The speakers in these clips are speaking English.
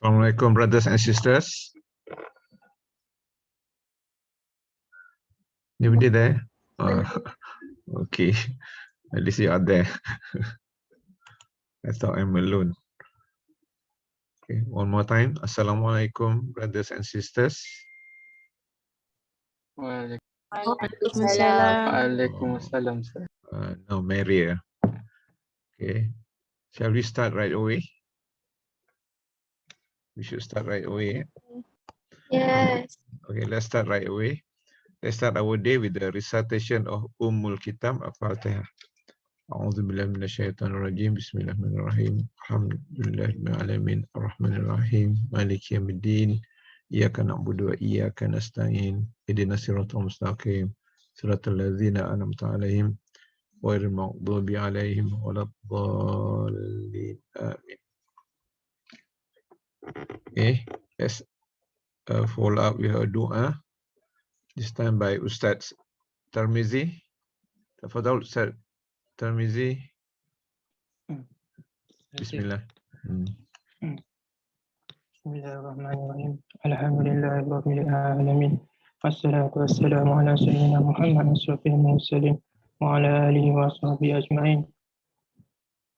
Assalamualaikum, brothers and sisters. Anybody there? Okay. At least you are there. I thought I'm alone. Okay, one more time. Assalamualaikum, brothers and sisters. Waalaikumsalam. Sir. No, merrier. Okay. Shall we start right away? We should start right away. Yes. Okay, let's start right away. Let's start our day with the recitation of Ummul Kitab Al-Fatihah. A'udzu billahi minasyaitonir rajim. Bismillahirrahmanirrahim. Alhamdulillahirabbil alamin. Arrahmanir rahim. Maliki yaumiddin. Iyyaka na'budu wa iyyaka nasta'in. Ihdinas siratal mustaqim. Siratal ladzina an'amta 'alaihim ghairil maghdubi 'alaihim waladdallin. Amin. Okay, let's follow up with a dua. This time by Ustaz Tarmizi. Tafadhal Ustaz Tarmizi. Bismillah. Bismillahirrahmanirrahim. Alhamdulillahirabbil alamin. Wassalatu wassalamu ala sayyidina Muhammad asyrafil mursalin wa ala alihi wa sahbihi ajma'in.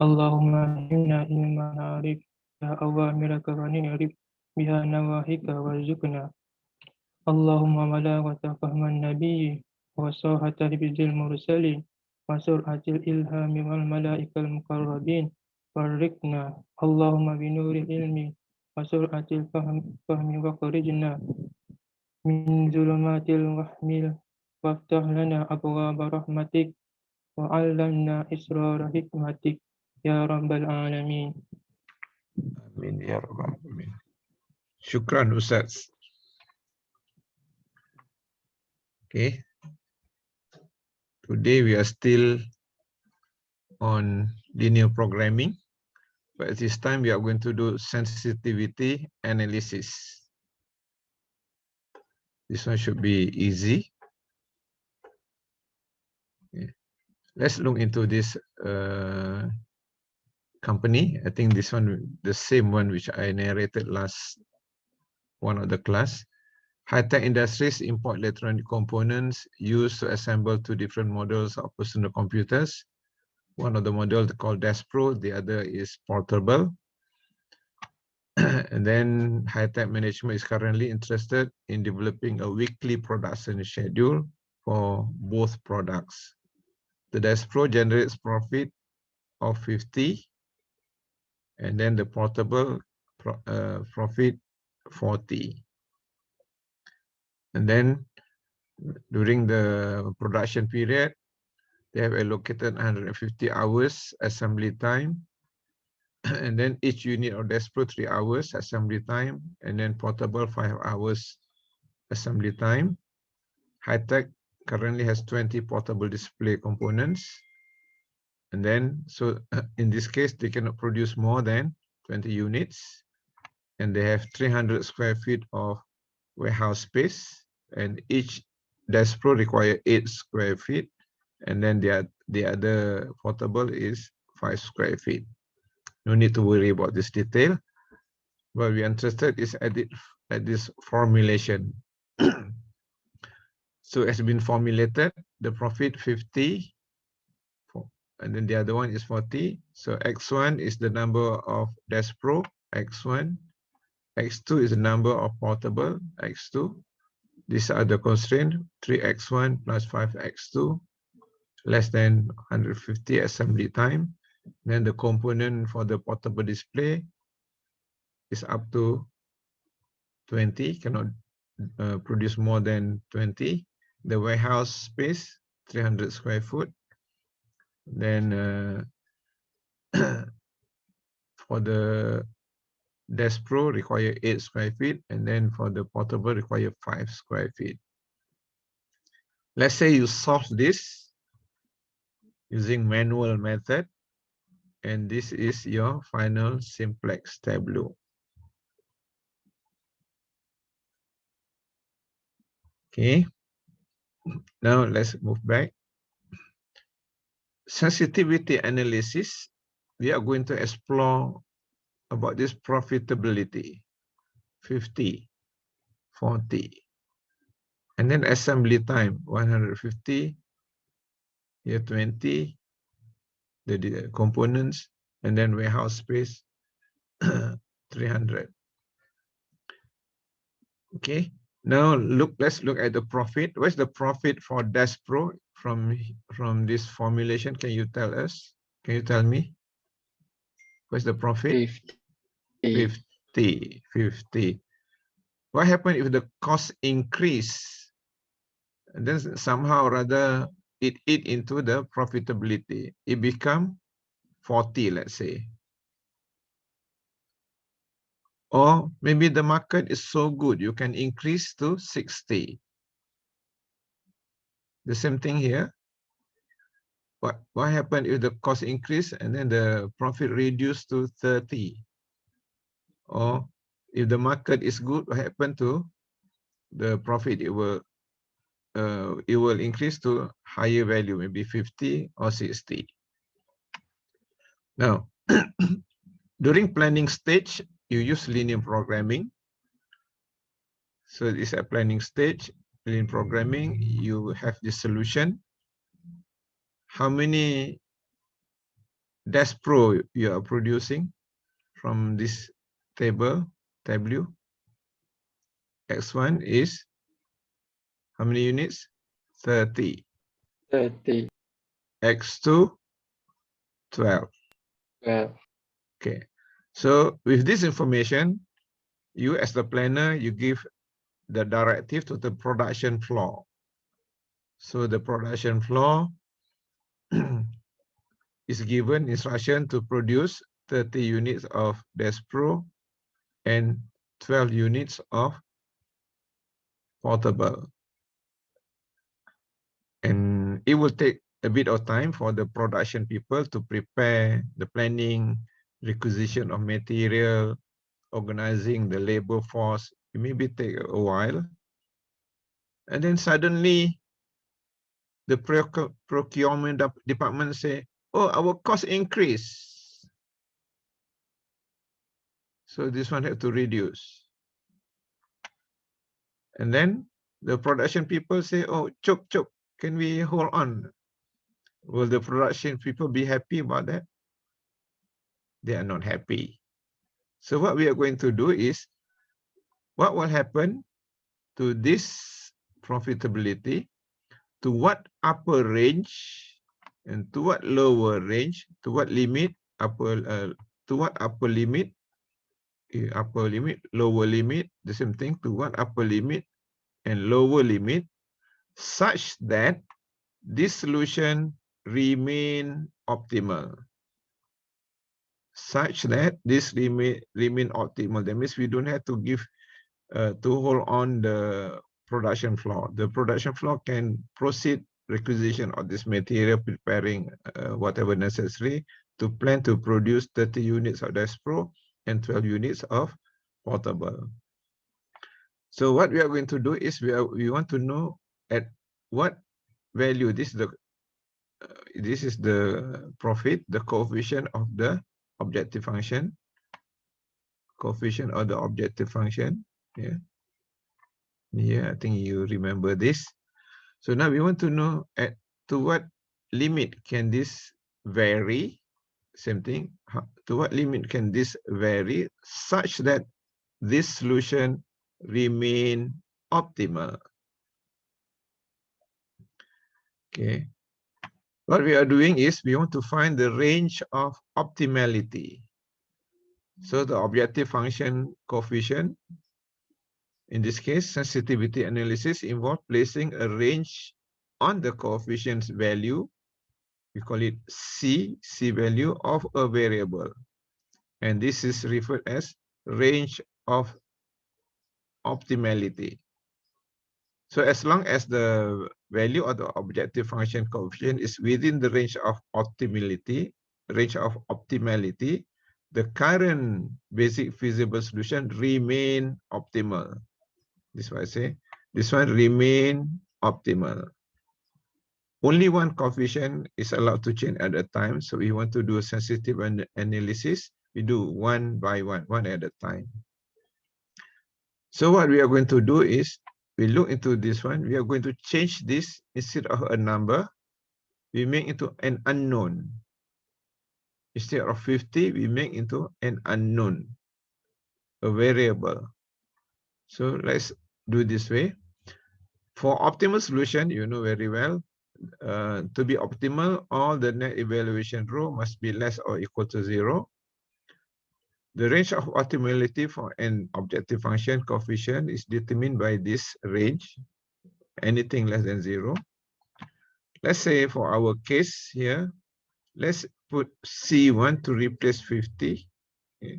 Allahumma inna ilma na'rif ya awamiraka wa ni'rif biha nawahika warzuqna. Allahumma balagata fahman nabiyyi wa sahata bizil mursalin wa sur'atil ilhami wal malaikal muqarrabin warikna. Allahumma binuril ilmi wa sur'atil fahmi wa qarijna min zulumatil wahmil waftah lana abwaaba rahmatik wa 'allamna israra hikmatik ya rabbal alamin. Amin ya rabbal alamin. Syukran Ustaz. Okay. Today we are still on linear programming, but at this time we are going to do sensitivity analysis. This one should be easy. Okay. Let's look into this company. I think this one, the same one which I narrated last one of the class. High-tech industries import electronic components used to assemble two different models of personal computers. One of the models called Desk Pro, the other is portable. And then high-tech management is currently interested in developing a weekly production schedule for both products. The Desk Pro generates profit of 50, and then the portable profit 40. And then during the production period, they have allocated 150 hours assembly time. And then each unit of Desk Pro 3 hours assembly time, and then portable 5 hours assembly time. High-tech currently has 20 portable display components. And then, so in this case, they cannot produce more than 20 units. And they have 300 square feet of warehouse space. And each Desk Pro require 8 square feet. And then the other portable is 5 square feet. No need to worry about this detail. What we're interested is at this formulation. So it's been formulated, the profit 50, and then the other one is 40. So X1 is the number of Desk Pro, X1. X2 is the number of portable, X2. These are the constraints, 3x1 plus 5x2, less than 150 assembly time. Then the component for the portable display is up to 20, cannot produce more than 20. The warehouse space, 300 square foot. Then for the Desk Pro require 8 square feet, and then for the portable require 5 square feet. Let's say you solve this using manual method, and this is your final simplex tableau. Okay, now let's move back. Sensitivity analysis, we are going to explore about this profitability. 50, 40. And then assembly time, 150, here 20, the components, and then warehouse space, 300. Okay, now let's look at the profit. What's the profit for Dash Pro from this formulation? Can you tell us? Can you tell me? What's the profit? 50. 50. What happened if the cost increase? And then somehow or other it eat into the profitability. It become 40, let's say. Or maybe the market is so good, you can increase to 60. The same thing here. What happened if the cost increase and then the profit reduced to 30? Or if the market is good, what happened to the profit? It will increase to higher value, maybe 50 or 60. Now, during planning stage, you use linear programming. So this is a planning stage, linear programming, you have the solution. How many Dash Pro you are producing from this table? X1 is how many units? 30. 30. X2, 12. 12. Okay. So with this information, you as the planner, you give the directive to the production floor. So the production floor is given instruction to produce 30 units of Dash Pro and 12 units of portable. And it will take a bit of time for the production people to prepare the planning, requisition of material, organizing the labor force. It maybe take a while. And then suddenly the procurement department say, oh, our cost increase. So this one have to reduce. And then the production people say, oh, chop, can we hold on? Will the production people be happy about that? They are not happy. So what we are going to do is, what will happen to this profitability? To what upper range and to what lower range? To what limit? To what upper limit? Upper limit, lower limit, the same thing. To what upper limit and lower limit, such that this solution remain optimal. Such that this remain optimal. That means we don't have to give to hold on the production floor. The production floor can proceed requisition of this material, preparing whatever necessary to plan to produce 30 units of Dash Pro and 12 units of portable. So what we are going to do is we want to know at what value this is the profit, the coefficient of the objective function, coefficient of the objective function. Yeah. Yeah, I think you remember this. So now we want to know to what limit can this vary? Same thing. To what limit can this vary such that this solution remain optimal? Okay. What we are doing is we want to find the range of optimality. So the objective function coefficient, in this case, sensitivity analysis involves placing a range on the coefficient's value. We call it C value of a variable. And this is referred as range of optimality. So as long as the value of the objective function coefficient is within the range of optimality, the current basic feasible solution remain optimal. This is what I say. This one remain optimal. Only one coefficient is allowed to change at a time. So we want to do a sensitive analysis. We do one by one at a time. So what we are going to do is, we look into this one, we are going to change this, instead of a number, we make into an unknown. Instead of 50, we make into an unknown, a variable. So let's do this way. For optimal solution, you know very well, to be optimal, all the net evaluation row must be less or equal to 0. The range of optimality for an objective function coefficient is determined by this range, anything less than 0. Let's say for our case here, let's put C1 to replace 50. Okay.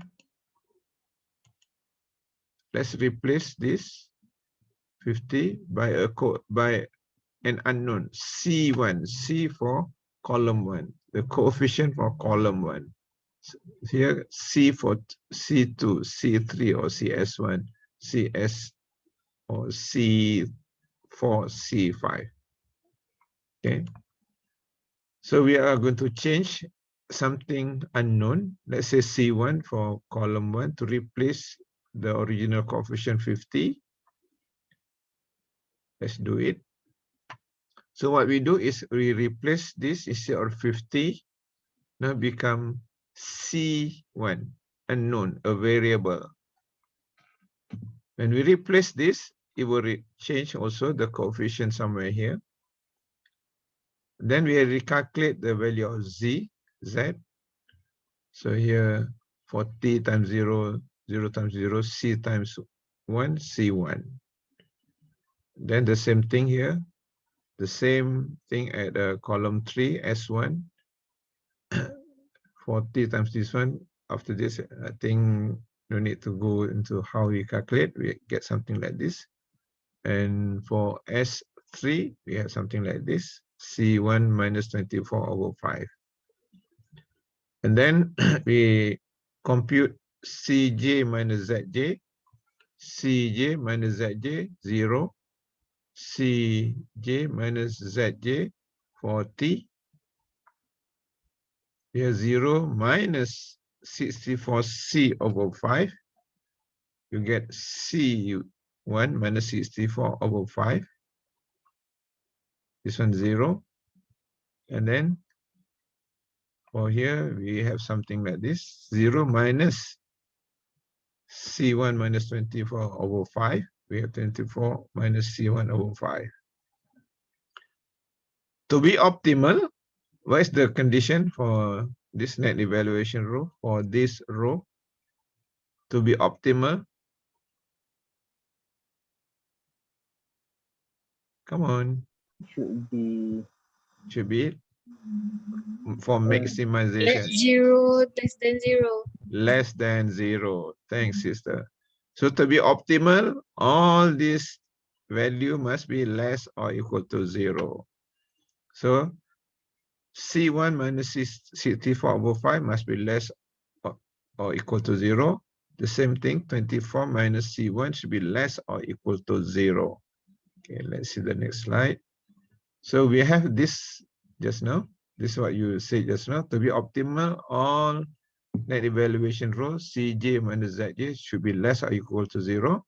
Let's replace this 50 by an unknown C1, C for column 1, the coefficient for column 1. Here C for C2, C3 or CS1, CS or C4, C5. Okay. So we are going to change something unknown, let's say C1 for column 1 to replace the original coefficient 50. Let's do it. So what we do is we replace this instead of 50, now become C1, unknown, a variable. When we replace this, it will change also the coefficient somewhere here. Then we recalculate the value of Z. So here 40 times 0, 0 times 0, C times 1, C1. Then the same thing here, the same thing at column 3, S1. 40 times this one. After this, I think no need to go into how we calculate. We get something like this. And for S3, we have something like this. C1 minus 24 over 5. And then we compute Cj minus Zj. Cj minus Zj, 0. Cj minus Zj, 40. Here 0 minus 64C over 5. You get C1 minus 64 over 5. This one 0. And then for here, we have something like this. 0 minus C1 minus 24 over 5. We have 24 minus C1 over 5. To be optimal, what is the condition for this net evaluation row? For this row, to be optimal, come on, Should be should be for Less maximization. 0, less than 0. Less than 0. Thanks, sister. So to be optimal, all these value must be less or equal to 0. So C1 minus C64 over 5 must be less or equal to 0. The same thing, 24 minus C1 should be less or equal to 0. Okay, let's see the next slide. So we have this just now. This is what you said just now. To be optimal, all net evaluation row Cj minus Zj should be less or equal to 0.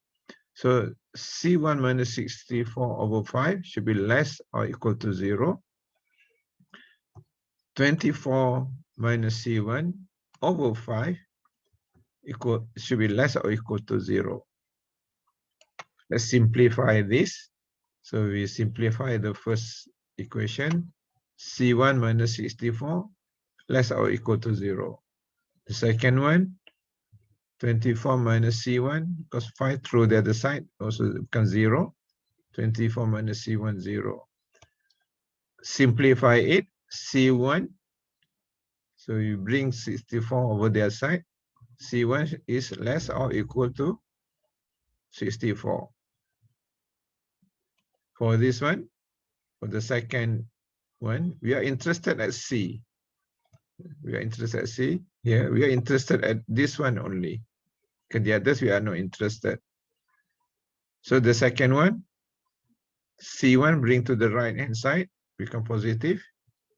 So C1 minus 64 over 5 should be less or equal to 0. 24 minus C1 over 5 should be less or equal to 0. Let's simplify this. So we simplify the first equation. C1 minus 64 less or equal to 0. The second one, 24 minus C1, because 5 through the other side also becomes 0. 24 minus C1, 0. Simplify it, C1. So you bring 64 over the other side. C1 is less or equal to 64. For this one, for the second one, we are interested at C. We are interested at C. Here, we are interested at this one only. Because the others, we are not interested. So the second one, C1 bring to the right-hand side, become positive.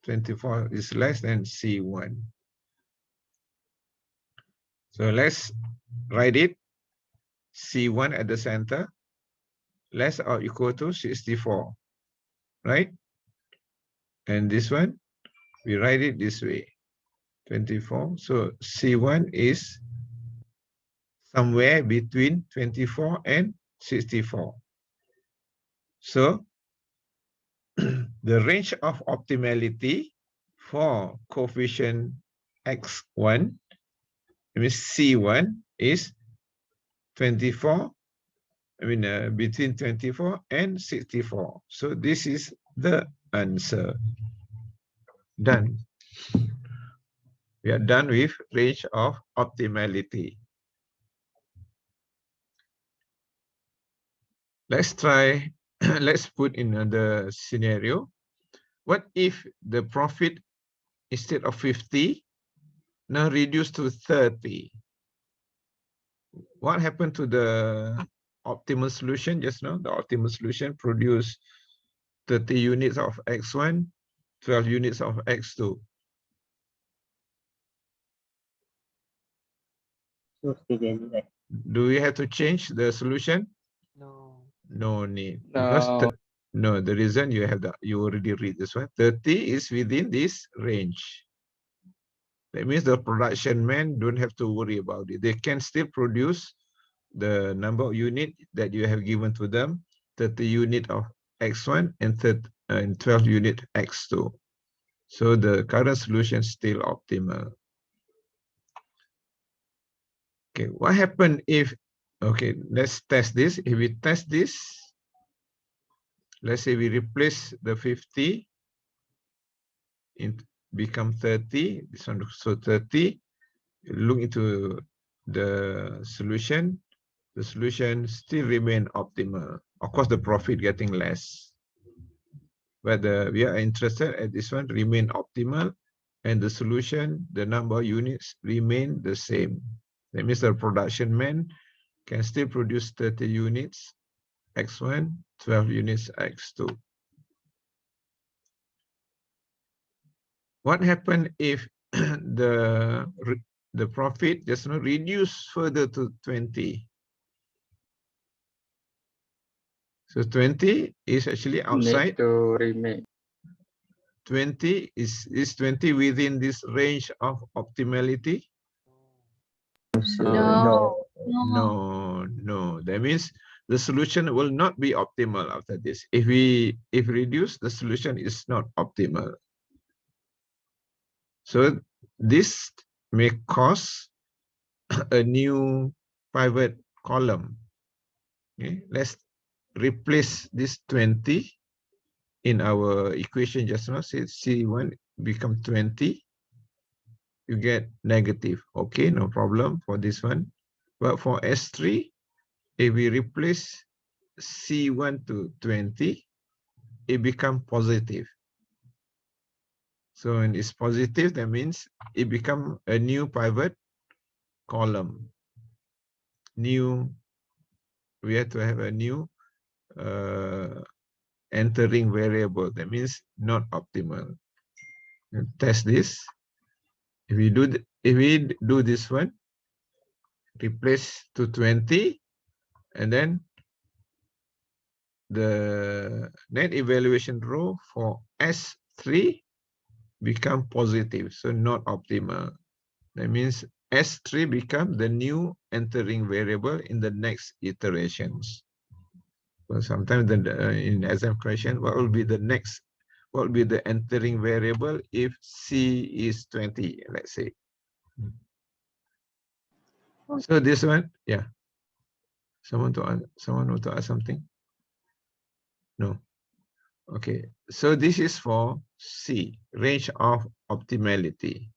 24 is less than C1. So let's write it. C1 at the center, less or equal to 64, right? And this one, we write it this way, 24. So C1 is somewhere between 24 and 64. So the range of optimality for coefficient x1, means C1 is 24, between 24 and 64. So this is the answer. Done. We are done with range of optimality. Let's try, let's put in another scenario. What if the profit instead of 50, now reduced to 30? What happened to the optimal solution just now? The optimal solution produced 30 units of X1, 12 units of X2. Do we have to change the solution? No. No need. Because No. the reason you already read this one. 30 is within this range. That means the production men don't have to worry about it. They can still produce the number of unit that you have given to them, 30 unit of X1 and 12 unit X2. So the current solution is still optimal. Okay, what happened if, okay, let's test this. If we test this, let's say we replace the 50 in become 30, this one so 30, look into the solution still remain optimal. Of course, the profit getting less. But we are interested at this one remain optimal, and the solution, the number of units remain the same. That means the production man can still produce 30 units X1, 12 units X2. What happened if the profit just reduce further to 20? So 20 is actually outside. Need to remain. 20 is 20 within this range of optimality? No. No. That means the solution will not be optimal after this. If reduce, the solution is not optimal. So this may cause a new pivot column. Okay, let's replace this 20 in our equation just now. Say C1 become 20. You get negative. Okay, no problem for this one. But for S3, if we replace C1 to 20, it become positive. So when it's positive, that means it become a new pivot column. We have to have a new entering variable. That means not optimal. Test this. If we do this one, replace to 20, and then the net evaluation row for S3 become positive, so not optimal. That means S3 become the new entering variable in the next iterations. So sometimes in exam question, what will be the entering variable if C is 20, let's say. So this one, yeah. Someone want to ask something? No. Okay. So this is for C, range of optimality.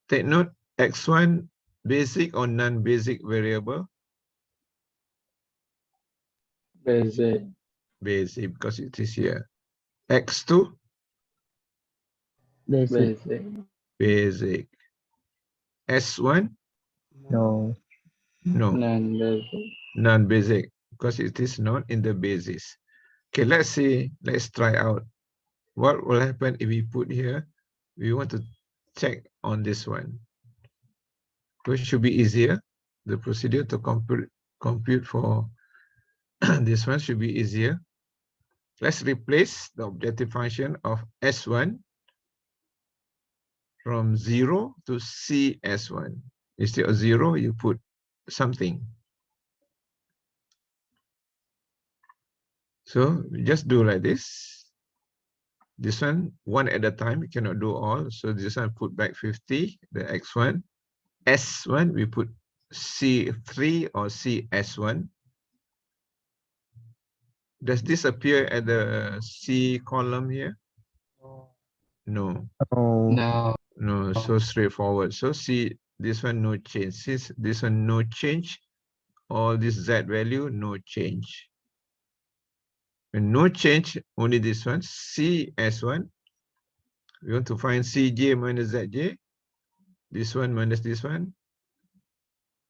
Take note, X1 basic or non-basic variable? Basic. Basic, because it is here. X2? Basic. Basic. S1? No. No. Non-basic. Non-basic, because it is not in the basis. Okay, let's see. Let's try out. What will happen if we put here? We want to check on this one. Which should be easier. The procedure to compute for this one should be easier. Let's replace the objective function of S1 from 0 to CS1. Instead of 0, you put something. So just do like this. This one at a time, you cannot do all. So this one put back 50, the X1. S1, we put C3 or CS1. Does this appear at the C column here? No. Oh, No. No, so straightforward. So see, this one no change. Since this one no change, all this Z value no change. When no change, only this one, CS1. We want to find CJ minus ZJ. This one minus this one.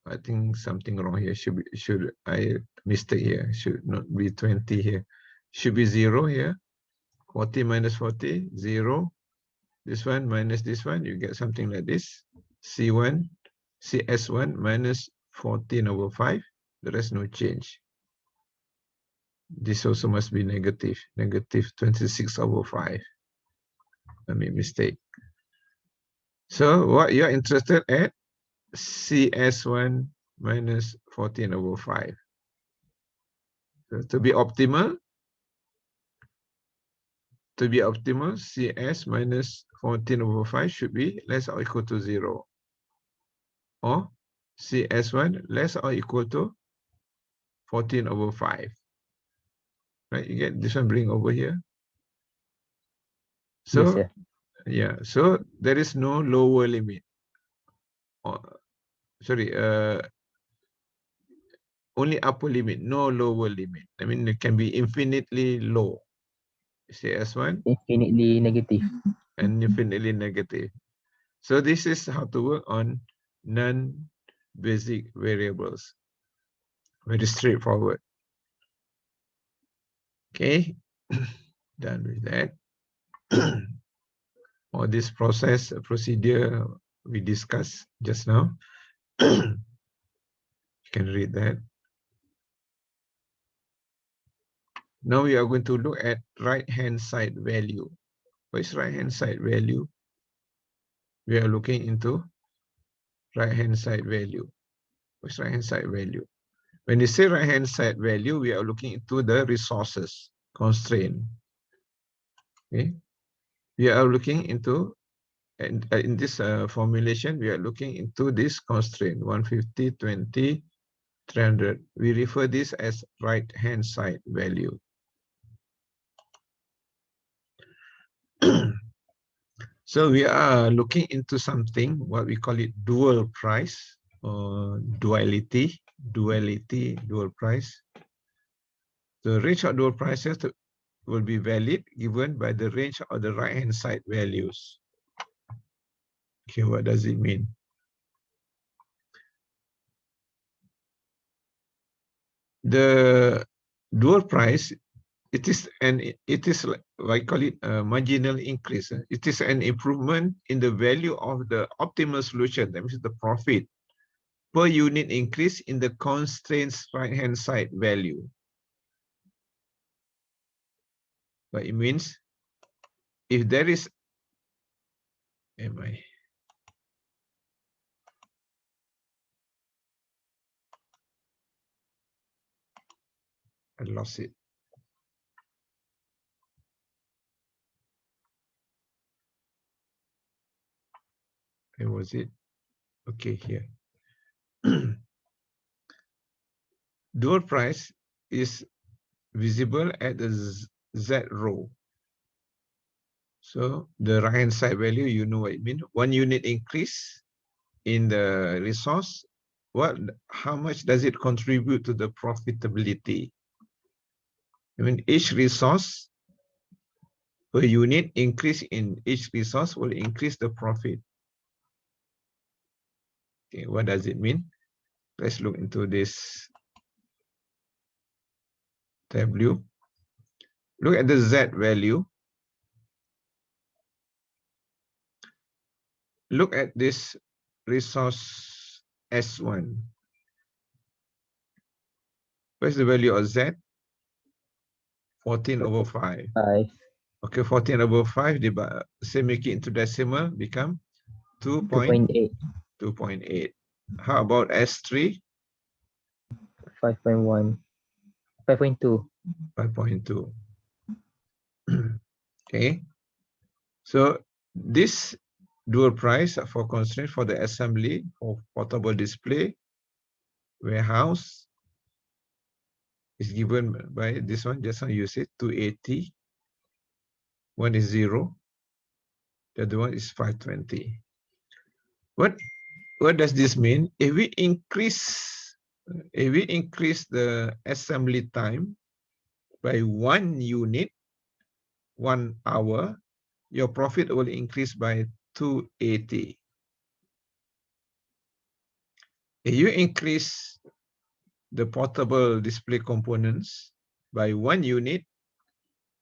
I think something wrong here. Should I mistake here? Should not be 20 here. Should be 0 here. 40 minus 40, 0. This one minus this one, you get something like this. C1, CS1 minus 14 over 5. The rest no change. This also must be negative. Negative 26 over 5. I made mistake. So what you're interested at? CS1 minus 14 over 5. So to be optimal, CS minus 14 over 5 should be less or equal to 0. Or CS1 less or equal to 14 over 5. Right, you get this one bring over here. So, yes, sir. yeah, so there is no lower limit. Sorry, only upper limit, no lower limit. I mean, it can be infinitely low. CS1 Infinitely negative. and infinitely negative. So this is how to work on non-basic variables. Very straightforward. Okay, done with that. All this procedure we discussed just now. You can read that. Now we are going to look at right-hand side value. What is right-hand side value? We are looking into right-hand side value. What's right-hand side value? When you say right-hand side value, we are looking into the resources constraint. Okay, we are looking into, and in this formulation, we are looking into this constraint 150, 20, 300. We refer this as right-hand side value. So we are looking into something, what we call it dual price or duality, dual price. The range of dual prices will be valid given by the range of the right-hand side values. Okay, what does it mean? The dual price, it is I call it a marginal increase. It is an improvement in the value of the optimal solution, that means the profit per unit increase in the constraints right-hand side value. But it means if there is, I lost it. Where was it? Okay, here. Dual price is visible at the Z row. So the right-hand side value, you know what it means. 1 unit increase in the resource. How much does it contribute to the profitability? I mean, each resource per unit increase in each resource will increase the profit. Okay, what does it mean? Let's look into this tableau. Look at the Z value. Look at this resource S1. What's the value of Z? 14 over 5. 5. Okay, 14 over 5, say make it into decimal, become 2.8. 2.8. How about S3? 5.1. 5.2. 5.2. Okay, so this dual price for constraint for the assembly for portable display warehouse is given by this one. Just now you said 280. One is 0. The other one is 520. What does this mean? If we increase the assembly time by 1 unit, 1 hour, your profit will increase by 280. If you increase the portable display components by 1 unit,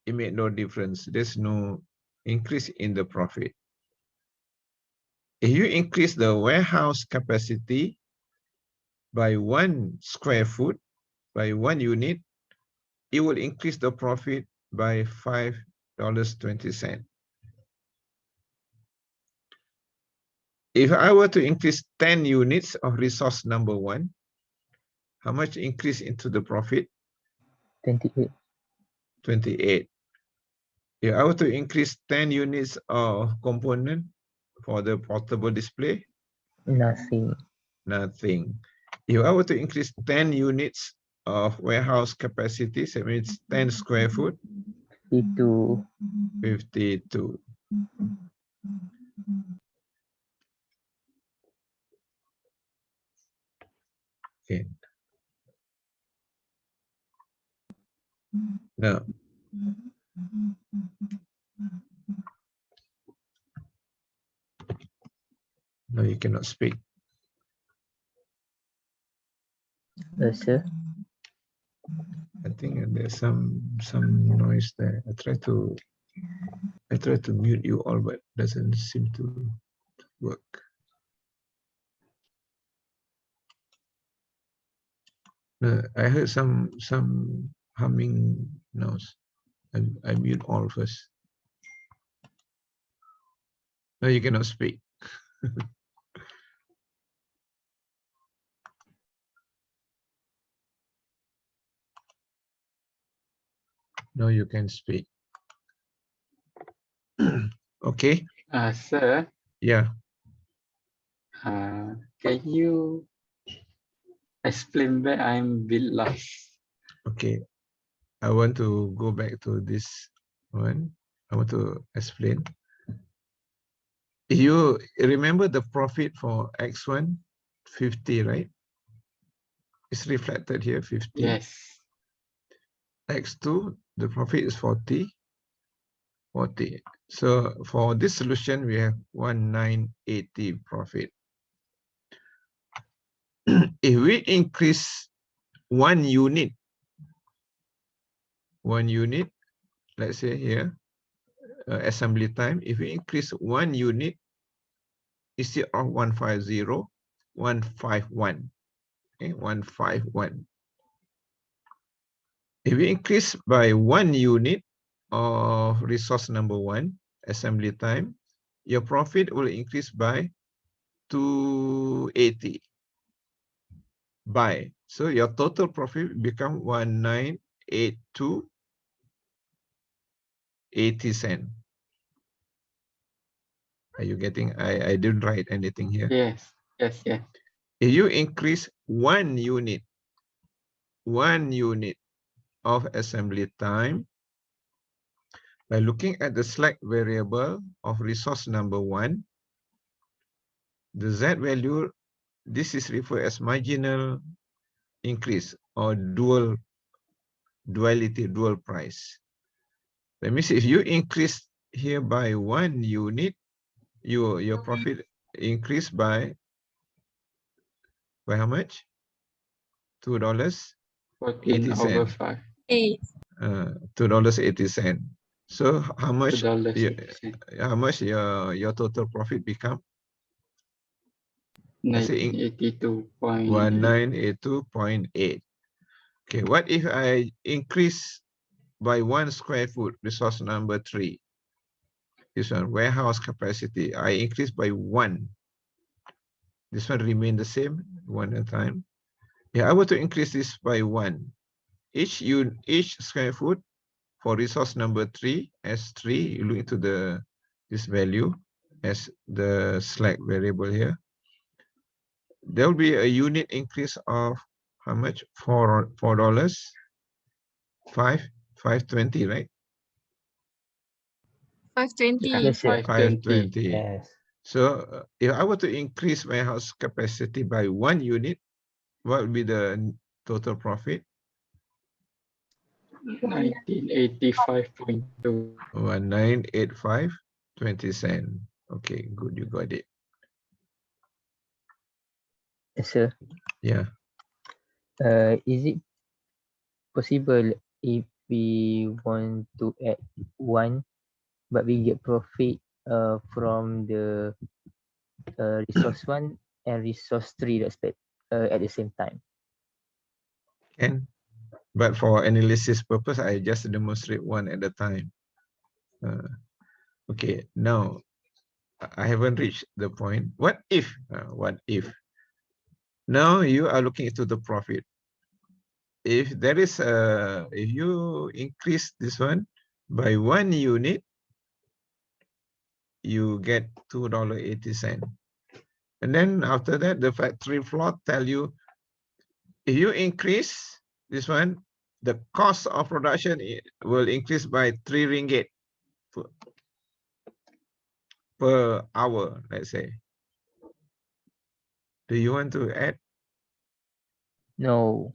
it made no difference. There's no increase in the profit. If you increase the warehouse capacity by 1 square foot, by 1 unit, it will increase the profit by $5.20. If I were to increase 10 units of resource number 1, how much increase into the profit? 28. 28. If I were to increase 10 units of component for the portable display, Nothing. nothing. If I were to increase 10 units of warehouse capacity, so it means 10 square foot, 52. 52. Okay. Now, no, you cannot speak. Sir. I think there's some noise there. I try to mute you all, but doesn't seem to work. I heard some humming noise. I mute all first. No, you cannot speak. No, you can speak. Okay. Sir, Yeah. can you explain where I'm a bit lost? Okay. I want to go back to this one. I want to explain. You remember the profit for X1, 50, right? It's reflected here, 50. Yes. X2, the profit is 40. 40. So for this solution, we have 1980 profit. If we increase 1 unit, let's say here, assembly time, if we increase 1 unit, instead of 150, 151. Okay, 151. If we increase by 1 unit of resource number 1, assembly time, your profit will increase by 280. So your total profit become 1982.80 cents. Are you getting? I didn't write anything here. Yes. Yes. If you increase 1 unit of assembly time, by looking at the slack variable of resource number 1, the Z value, this is referred as marginal increase or dual price. That means if you increase here by 1 unit, your profit increase by how much? $2.80. 14 over 5. 8. $2.80. So how much? $2.80. How much your total profit become? Let's say 1982.8. 1982.8. Okay, what if I increase by 1 square foot, resource number 3? This one, warehouse capacity, I increase by 1. This one remain the same, 1 at a time. Yeah, I were to increase this by 1. Each square foot for resource number 3 as 3, you look into this value as the slack variable here. There will be a unit increase of how much? $4. $5.20, right? 520. Yeah, Yes, sir. 520. 5.20. Yes. So if I were to increase warehouse capacity by 1 unit, what would be the total profit? 1985.2. 1985.20 cents. Okay, good, you got it. Yes, sir. Yeah. Is it possible if we want to add 1, but we get profit from the resource 1 and resource 3 respect at the same time? And but for analysis purpose, I just demonstrate one at a time. Okay, now I haven't reached the point. What if? Now you are looking into the profit. If there is if you increase this one by 1 unit, you get $2.80. And then after that, the factory floor tell you, if you increase this one, the cost of production will increase by 3 ringgit per hour, let's say. Do you want to add? No.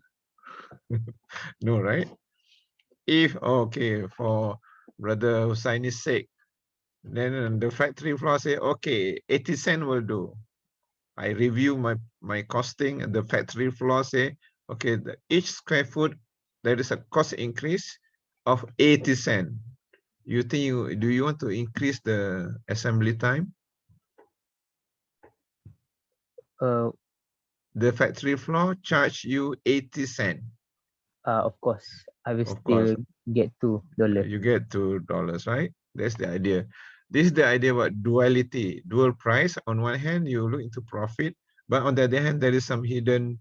No, right? If, okay, for Brother Hussaini's sake, then the factory floor say, okay, 80 cents will do. I review my costing, and the factory floor say, okay, each square foot, there is a cost increase of 80 cents. You think do you want to increase the assembly time? The factory floor charge you 80 cents. Of course, I will Of still course. get $2. You get $2, right? That's the idea. This is the idea about duality, dual price. On one hand, you look into profit, but on the other hand, there is some hidden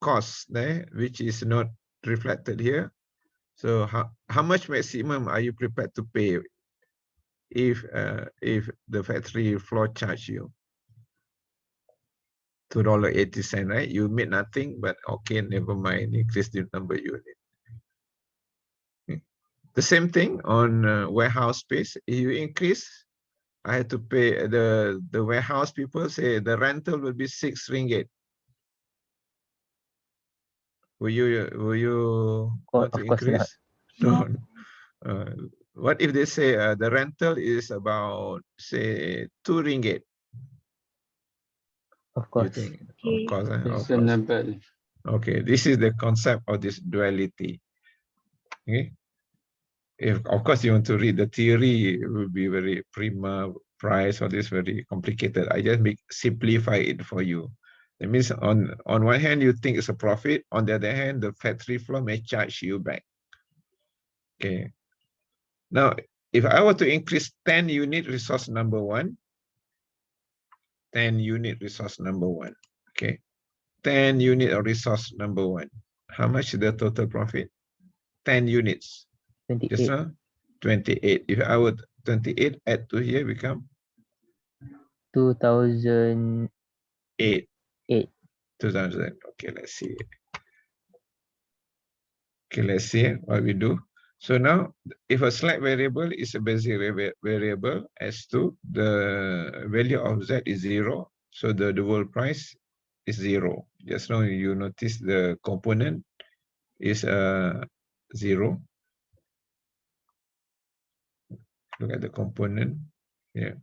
costs there, which is not reflected here. So how much maximum are you prepared to pay if the factory floor charge you $2.80, right? You made nothing, but okay, never mind, increase the number unit. The same thing on warehouse space. If you increase, I have to pay the warehouse people say the rental will be 6 ringgit. Will you want to Of course not. increase? No. What if they say the rental is about say 2 ringgit? Of You course. think? Of Okay. course, of course. Reasonable. Okay, this is the concept of this duality. Okay. If of course you want to read the theory, it will be very prima price or this very complicated. I just simplify it for you. That means on one hand you think it's a profit, on the other hand the factory floor may charge you back. Okay. Now, if I were to increase 10 unit resource number 1, 10 unit resource number 1. Okay. 10 unit of resource number 1. How much is the total profit? 10 units. 28. Just now, 28. If I would 28 add to here become 2008. 8. 2000. Okay, let's see. Okay, let's see what we do. So now, if a slack variable is a basic variable S2, the value of Z is 0. So the whole price is 0. Just now you notice the component is 0. Look at the component. Yeah,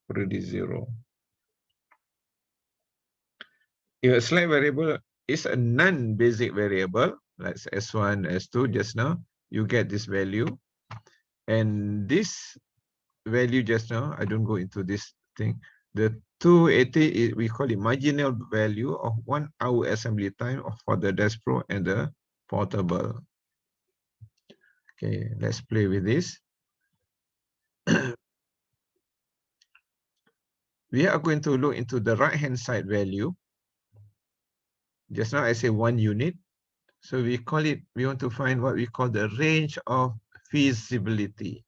already 0. If a slack variable is a non-basic variable, like S1, S2 just now, you get this value. And this value just now, I don't go into this thing. The 280 is, we call it marginal value of 1 hour assembly time for the Desk Pro and the portable. Okay, let's play with this. We are going to look into the right-hand side value. Just now I say 1 unit. So we call it, we want to find what we call the range of feasibility.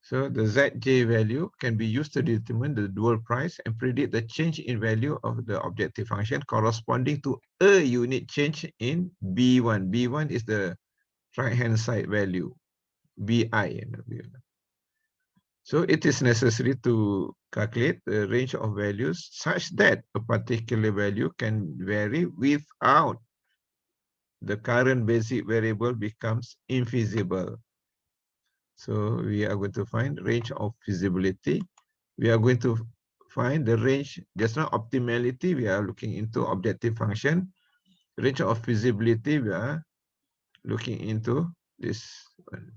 So the ZJ value can be used to determine the dual price and predict the change in value of the objective function corresponding to a unit change in B1. B1 is the right-hand side value, BI. So it is necessary to calculate the range of values such that a particular value can vary without the current basic variable becomes infeasible. So we are going to find range of feasibility. We are going to find the range, just not optimality, we are looking into objective function. Range of feasibility, we are looking into this one.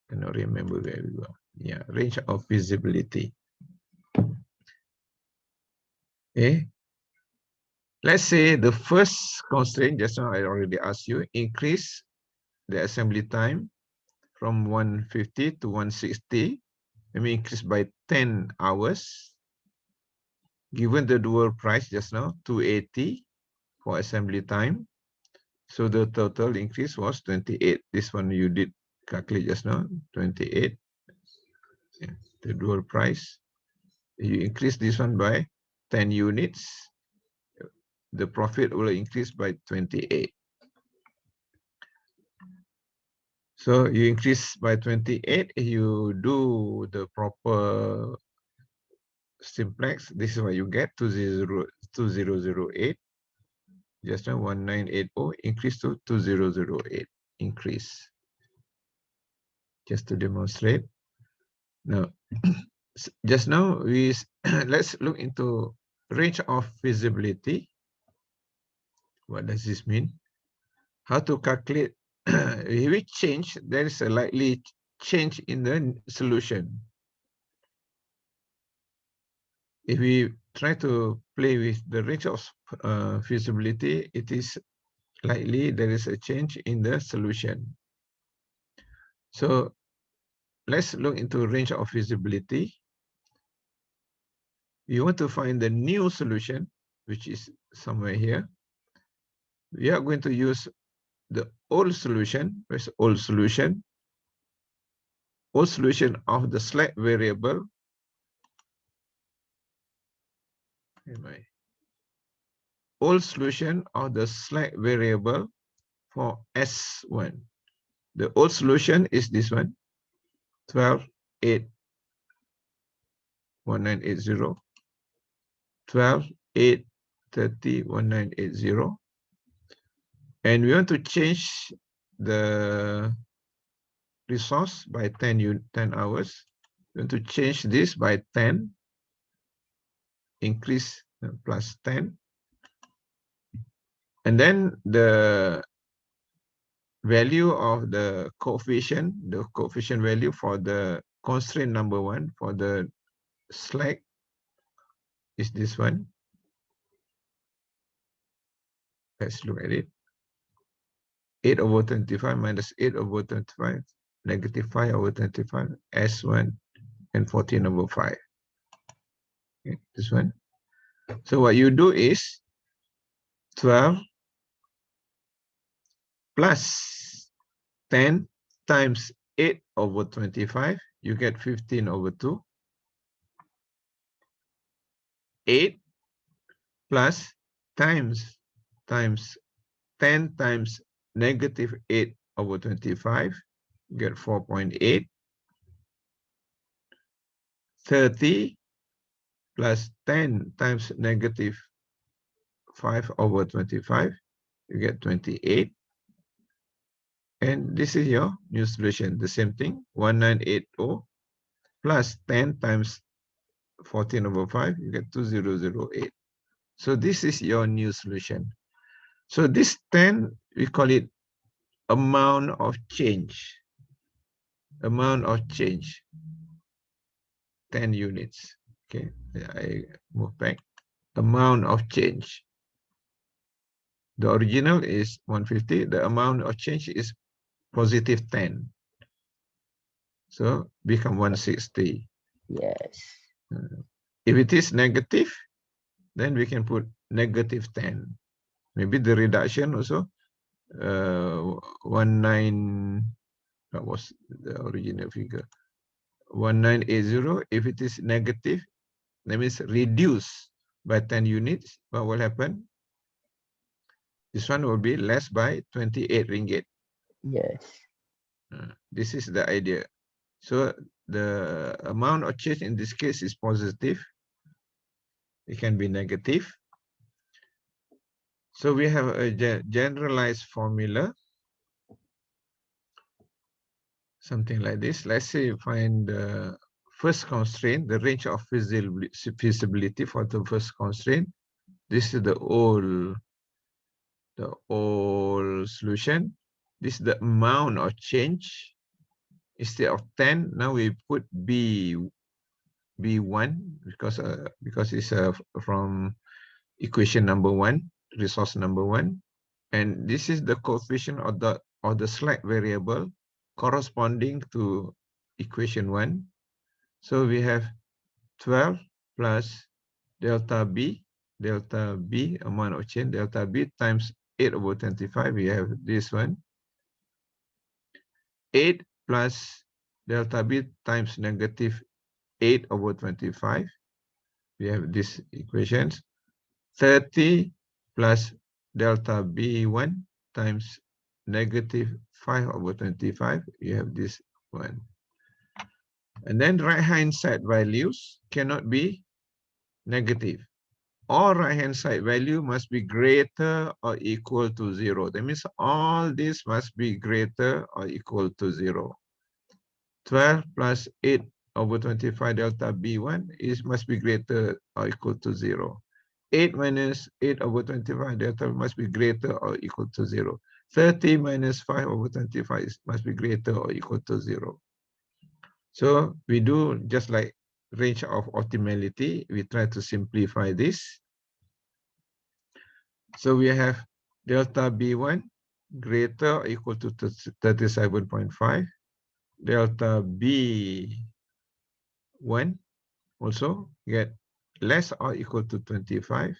I cannot remember where we were. Yeah, range of feasibility. Okay. Let's say the first constraint, just now I already asked you, increase the assembly time from 150 to 160. Let me increase by 10 hours. Given the dual price just now, 280 for assembly time. So the total increase was 28. This one you did calculate just now, 28. Yeah, the dual price. You increase this one by 10 units. The profit will increase by 28. So you increase by 28, you do the proper simplex. This is what you get, 2008. Just now 1980 increase to 2008 increase. Just to demonstrate. Now, just now we let's look into range of feasibility. What does this mean? How to calculate? If we change, there is a likely change in the solution. If we try to play with the range of feasibility, it is likely there is a change in the solution. So let's look into range of feasibility. You want to find the new solution, which is somewhere here. We are going to use the old solution. Where's old solution? Old solution of the slack variable. Old solution of the slack variable for S1. The old solution is this one, 12, 8, 1980, 12, 8, 30, 1980. And we want to change the resource by 10 hours. We want to change this by 10, increase plus 10. And then the value of the coefficient value for the constraint number 1 for the slack is this one. Let's look at it. 8/25 minus 8/25, negative 5/25, S1, and 14/5. Okay, this one. So what you do is 12 plus 10 times 8/25, you get 15/2. 8 plus times 10 times negative 8/25, you get 4.8. 30 plus 10 times negative 5/25, you get 28. And this is your new solution. The same thing, 1980 plus 10 times 14/5, you get 2008. So this is your new solution. So this 10, we call it amount of change. Amount of change. 10 units. Okay, I move back. Amount of change. The original is 150. The amount of change is positive 10. So become 160. Yes. If it is negative, then we can put negative 10. Maybe the reduction also 19, that was the original figure. 1980. If it is negative, that means reduce by 10 units. What will happen? This one will be less by 28 ringgit. Yes. This is the idea. So the amount of change in this case is positive. It can be negative. So we have a generalized formula, something like this. Let's say you find the first constraint, the range of feasibility for the first constraint. This is the old solution. This is the amount of change. Instead of 10, now we put B1 because it's from equation number 1, resource number 1, and this is the coefficient of the slack variable corresponding to equation 1. So we have 12 plus delta B amount of change, delta B times 8/25. We have this one. 8 plus delta B times negative 8/25. We have these equations. 30 plus delta B1 times negative 5/25. You have this one. And then right-hand side values cannot be negative. All right-hand side value must be greater or equal to 0. That means all this must be greater or equal to 0. 12 plus 8/25 delta B1 must be greater or equal to 0. 8 minus 8/25 delta must be greater or equal to 0. 30 minus 5/25 must be greater or equal to 0. So we do just like range of optimality. We try to simplify this. So we have delta B1 greater or equal to 37.5. Delta B1 also get less or equal to 25.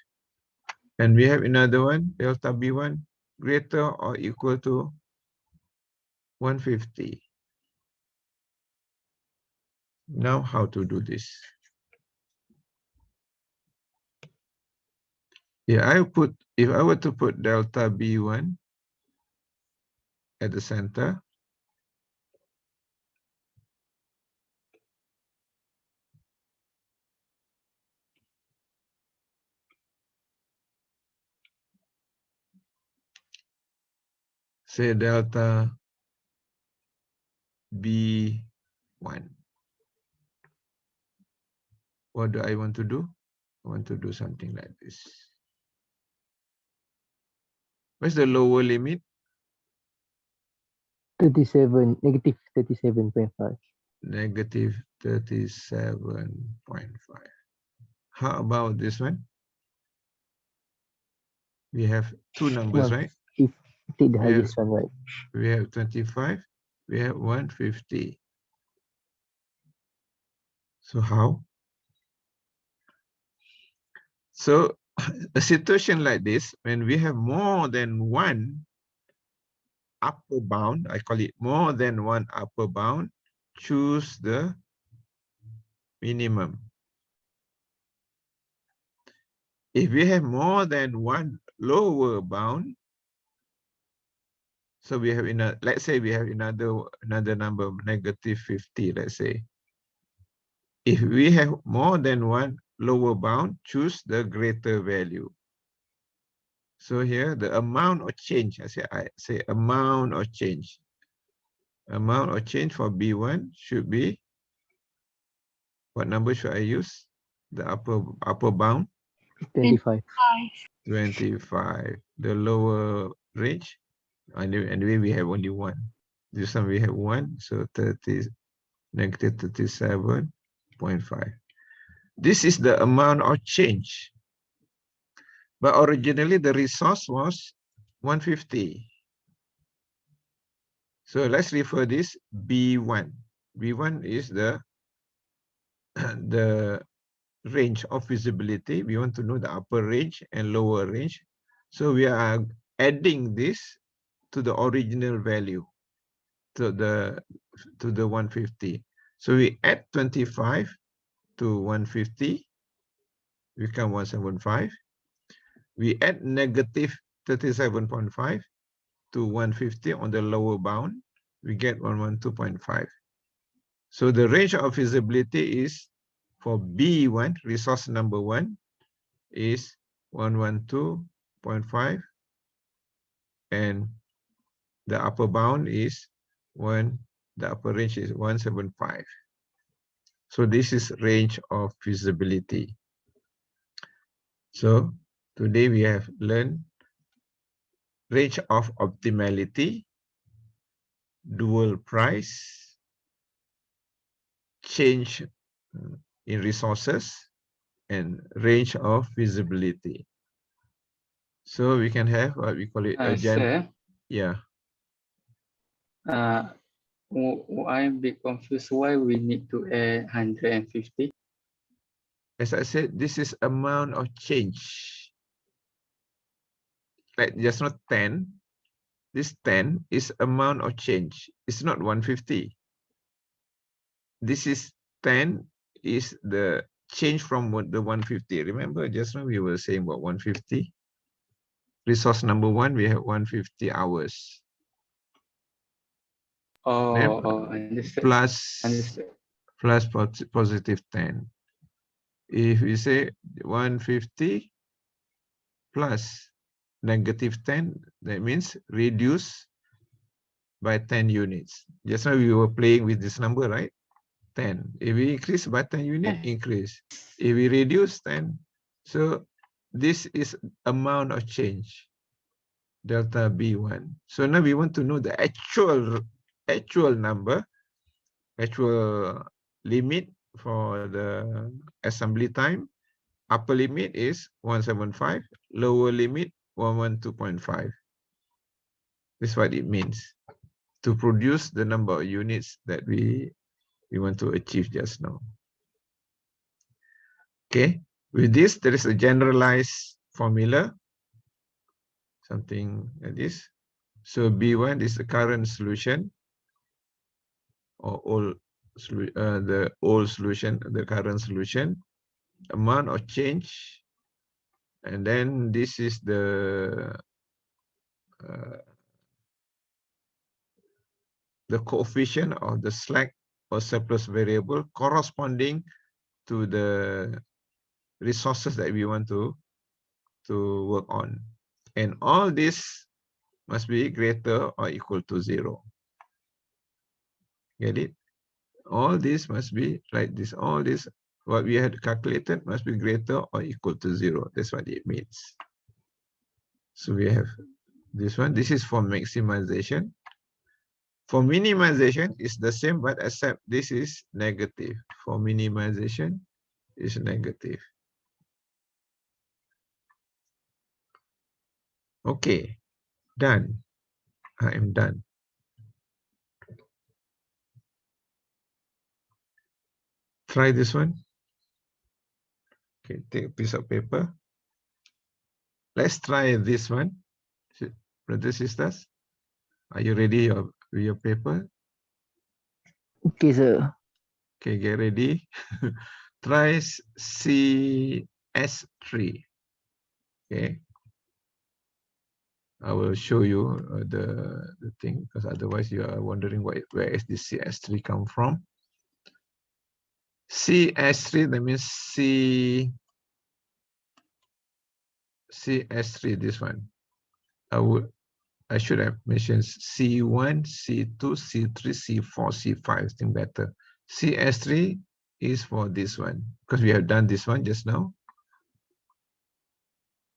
And we have another one, delta B1 greater or equal to 150. Now how to do this? Yeah, if I were to put delta B1 at the center, say delta B1. What do I want to do? I want to do something like this. What's the lower limit? 37, negative 37.5. Negative 37.5. How about this one? We have two numbers, right? If take the We have, highest one, right? we have 25, we have 150. So how? So a situation like this, when we have more than one upper bound, I call it more than one upper bound, choose the minimum. If we have more than one lower bound, so we have let's say we have another number, negative 50, let's say. If we have more than one lower bound, choose the greater value. So here the amount of change, I say amount of change. Amount of change for B1 should be, what number should I use? The upper bound? 25. 25. The lower range, anyway we have only one. This time we have one, so 30, negative 37. 0.5. This is the amount of change. But originally the resource was 150. So let's refer this B1. B1 is the the range of feasibility. We want to know the upper range and lower range. So we are adding this to the original value, to the 150. So we add 25 to 150, become 175. We add negative 37.5 to 150 on the lower bound, we get 112.5. So the range of feasibility is for B1, resource number 1, is 112.5, and the upper bound is the upper range is 175. So this is range of feasibility. So today we have learned range of optimality, dual price, change in resources, and range of feasibility. So we can have what we call it a Sir, yeah. I'm a bit confused why we need to add 150. As I said, this is amount of change. Like just not 10. This 10 is amount of change. It's not 150. This is 10 is the change from the 150. Remember just now we were saying about 150. Resource number 1, we have 150 hours. Understood. Plus Understood. plus positive 10. If we say 150 plus negative 10, that means reduce by 10 units. Just now we were playing with this number, right? 10. If we increase by 10 unit, increase. If we reduce 10, so this is amount of change, delta B1. So now we want to know the actual number, actual limit for the assembly time. Upper limit is 175, lower limit 112.5. This is what it means to produce the number of units that we want to achieve just now. Okay, with this, there is a generalized formula, something like this. So B1 is the current solution, or the old solution, the current solution, amount of change, and then this is the coefficient of the slack or surplus variable corresponding to the resources that we want to work on. And all this must be greater or equal to 0. Get it? All this must be like this. All this, what we had calculated, must be greater or equal to 0. That's what it means. So we have this one. This is for maximization. For minimization, it's the same, but except this is negative. For minimization, it's negative. Okay, done. I am done. Try this one. Okay, take a piece of paper. Let's try this one. Brothers, sisters, are you ready with your paper? Okay, sir. Okay, get ready. Try CS3. Okay. I will show you the thing, because otherwise you are wondering where is this CS3 come from. CS3, that means CS3, this one. I should have mentioned C1, C2, C3, C4, C5, I think better. CS3 is for this one, because we have done this one just now.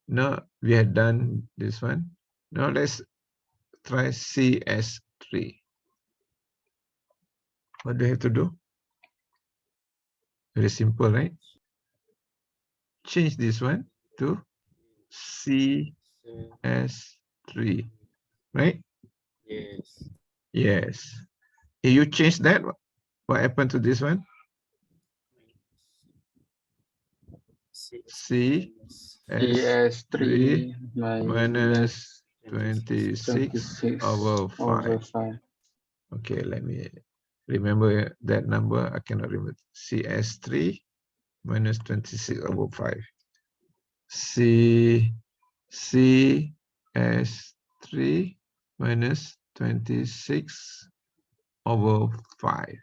No, we had done this one. Now let's try CS3. What do you have to do? Very simple, right? Change this one to CS3, right? Yes. Yes. If you change that, what happened to this one? CS3 CS3 minus 26 26 over 5. over 5. Okay, let me remember that number. I cannot remember. CS3 minus 26 over 5. CS3 minus 26 over 5.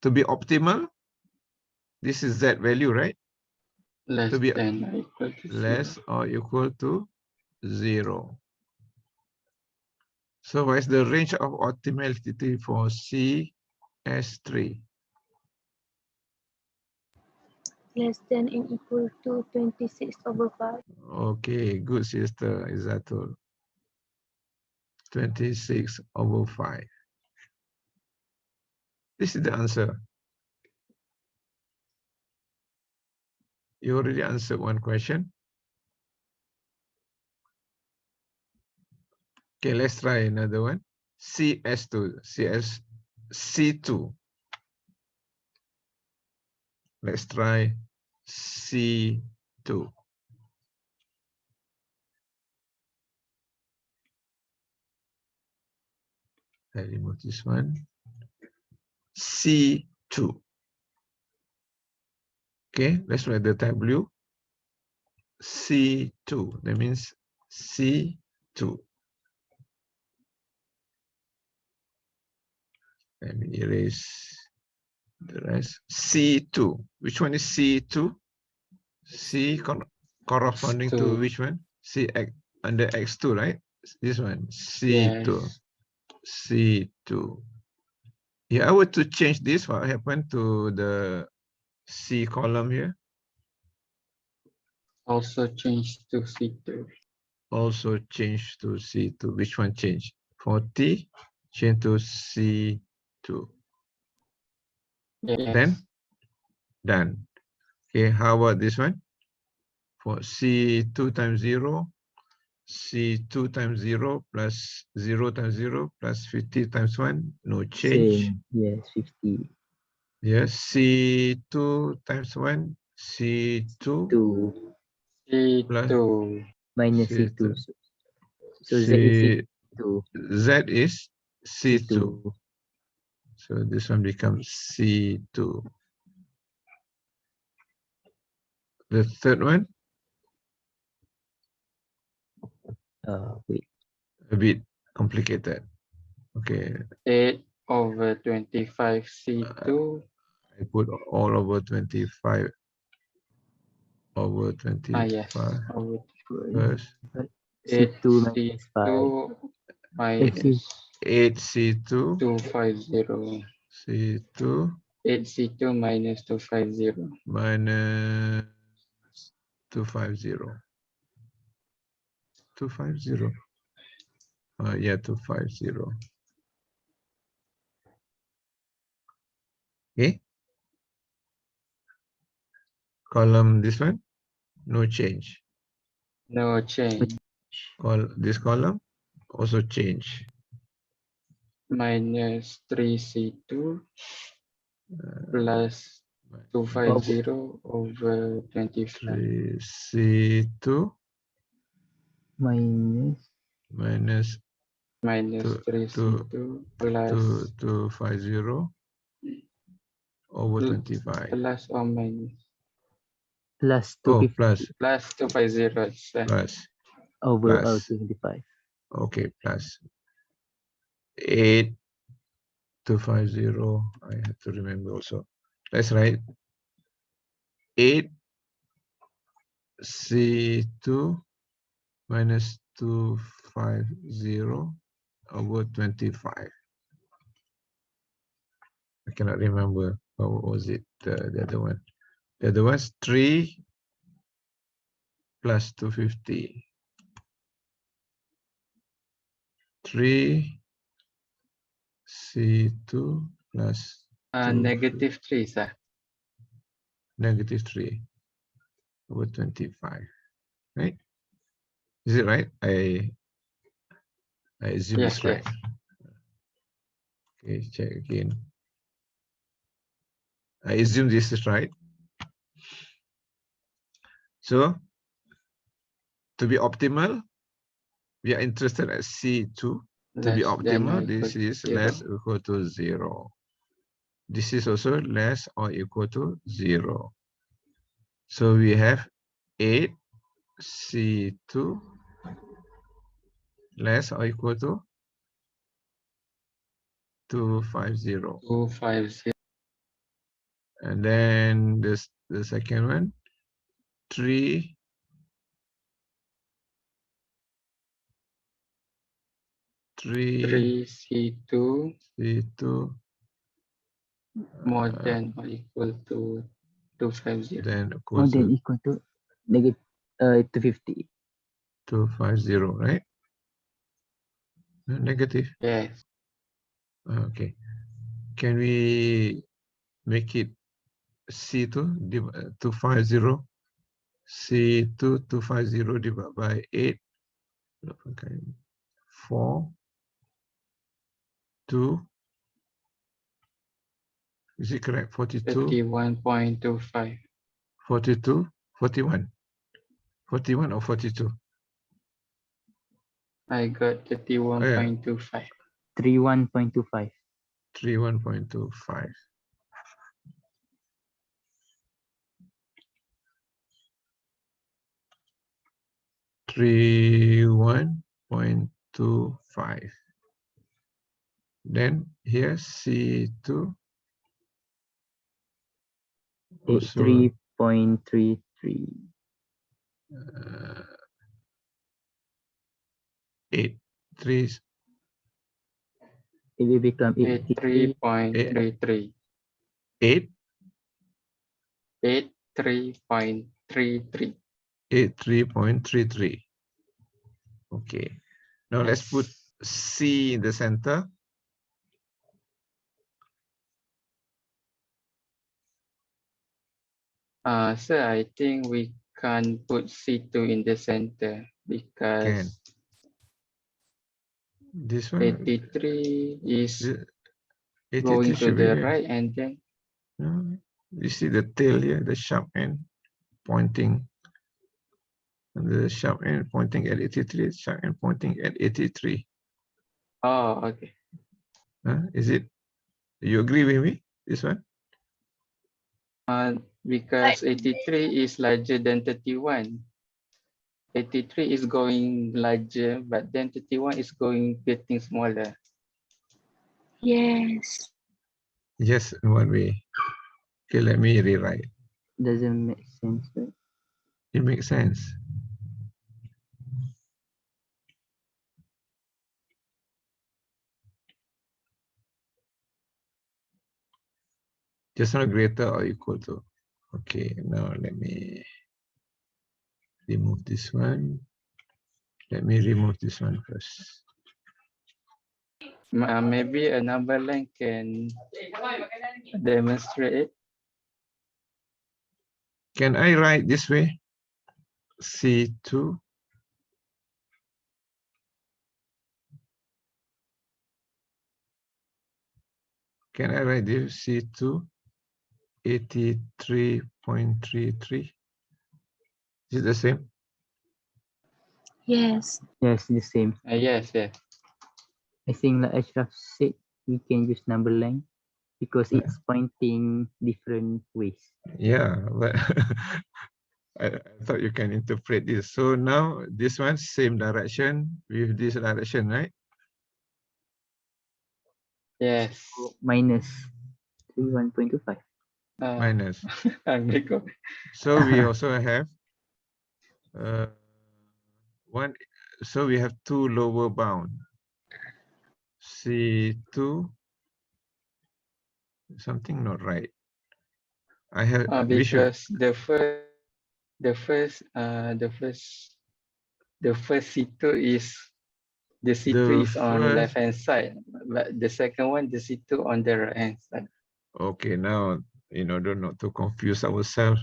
To be optimal, this is Z value, right? Less To be than or equal to 0. less or equal to 0. So what is the range of optimality for CS3? Less than and equal to 26 over 5. Okay, good sister Izatul. 26 over 5. This is the answer. You already answered one question. Okay, let's try another one. CS2, C2. Let's try C2. I remove this one. C2. Okay, let's write the type blue. C2. That means C2. Let me erase the rest. C2. Which one is C2? C corresponding to X2. which one? C under X2, right? This one, C2. Yes. C2. If I were to change this, what happened to the C column here? Also change to C2. Also change to C2. Which one change? For T, change to C2. Yes. Then, done. Okay, how about this one? For C2 times 0, C2 times 0 plus 0 times 0 plus 50 times 1, no change. Same. Yes, 50. Yes, C2 times 1, C2 2 plus C2. minus C2. C2. So Z is C, C2. Z is C2. C2. So this one becomes C2. The third one, Wait. a bit complicated. Okay, 8 over 25 C2. I put all over 25 over Yes. 25 Over first. eight C2 minus 5. C2 minus 8 C2, 250. C2 8 C2 minus 250. minus 250. 250. Yeah, 250. Okay. Column this one, no change. No change. This column also change. Minus 3 C2 plus Minus 250 over 25. 3C2 minus minus Minus 3 C2 plus 250 over 25. plus or minus. plus Oh, 250 Plus 250. It's over plus. 25. Okay, plus 8 250. I have to remember also. Let's write 8 C2 minus 250 over 25. I cannot remember. What was it? The other one. The other one's 3 plus 250. 3 C2 plus 250. negative 3, sir. negative 3 over 25, right? Is it right? I assume Yes, it's right. yes. Okay, check again. I assume this is right. So to be optimal, we are interested at C2. To be Less than or optimal, equal this to is 0. less or equal to 0. This is also less or equal to 0. So we have 8 C2 less or equal to 250. 250. And then this the second one, 3 3 C2 C2 more than or equal to 250. then More equals than to equal to negative 250. 250, right? Negative. Yes. Okay. Can we make it C2 250? C2 250 divided by 8. Okay. 4, 2. Is it correct? 42, 31.25. 42, 41. 41 or 42? I got Oh, yeah. 31.25. 31.25. 31.25. Three 1.25. Then here C2 also 3.33. 8. 3 It will become 83. 83.33. 8 83.33. 83.33. Okay. Now let's put C in the center. Sir, I think we can't put C2 in the center Can. because This one, 83 is 83 going to should be the here. right, and then You see the tail here, the sharp end pointing. And the sharp end pointing at 83, sharp end pointing at 83. oh, okay. Is it? You agree with me? This one? Because 83 is larger than 31. 83 is going larger, but then 31 is going getting smaller. Yes. Yes, in one way. Okay, let me rewrite. Doesn't make sense, right? It makes sense. Just not greater or equal to. Okay, now let me remove this one. Let me remove this one first. Maybe a number line can demonstrate it. Can I write this way? C2 can I write this C2 83.33? Is it the same? Yes. Yes, the same. Yes, yes. I think like Ashraf said, we can use number line because it's pointing different ways. Yeah, but I thought you can interpret this. So now this one same direction with this direction, right? Yes. Minus 31.25. Minus. Because So we also have one. So we have two lower bound. C2. Something not right. I have we should because the first C2 is the C2 the is on left first. hand side, but the second one the C2 on the right hand side. Okay, now in order not to confuse ourselves.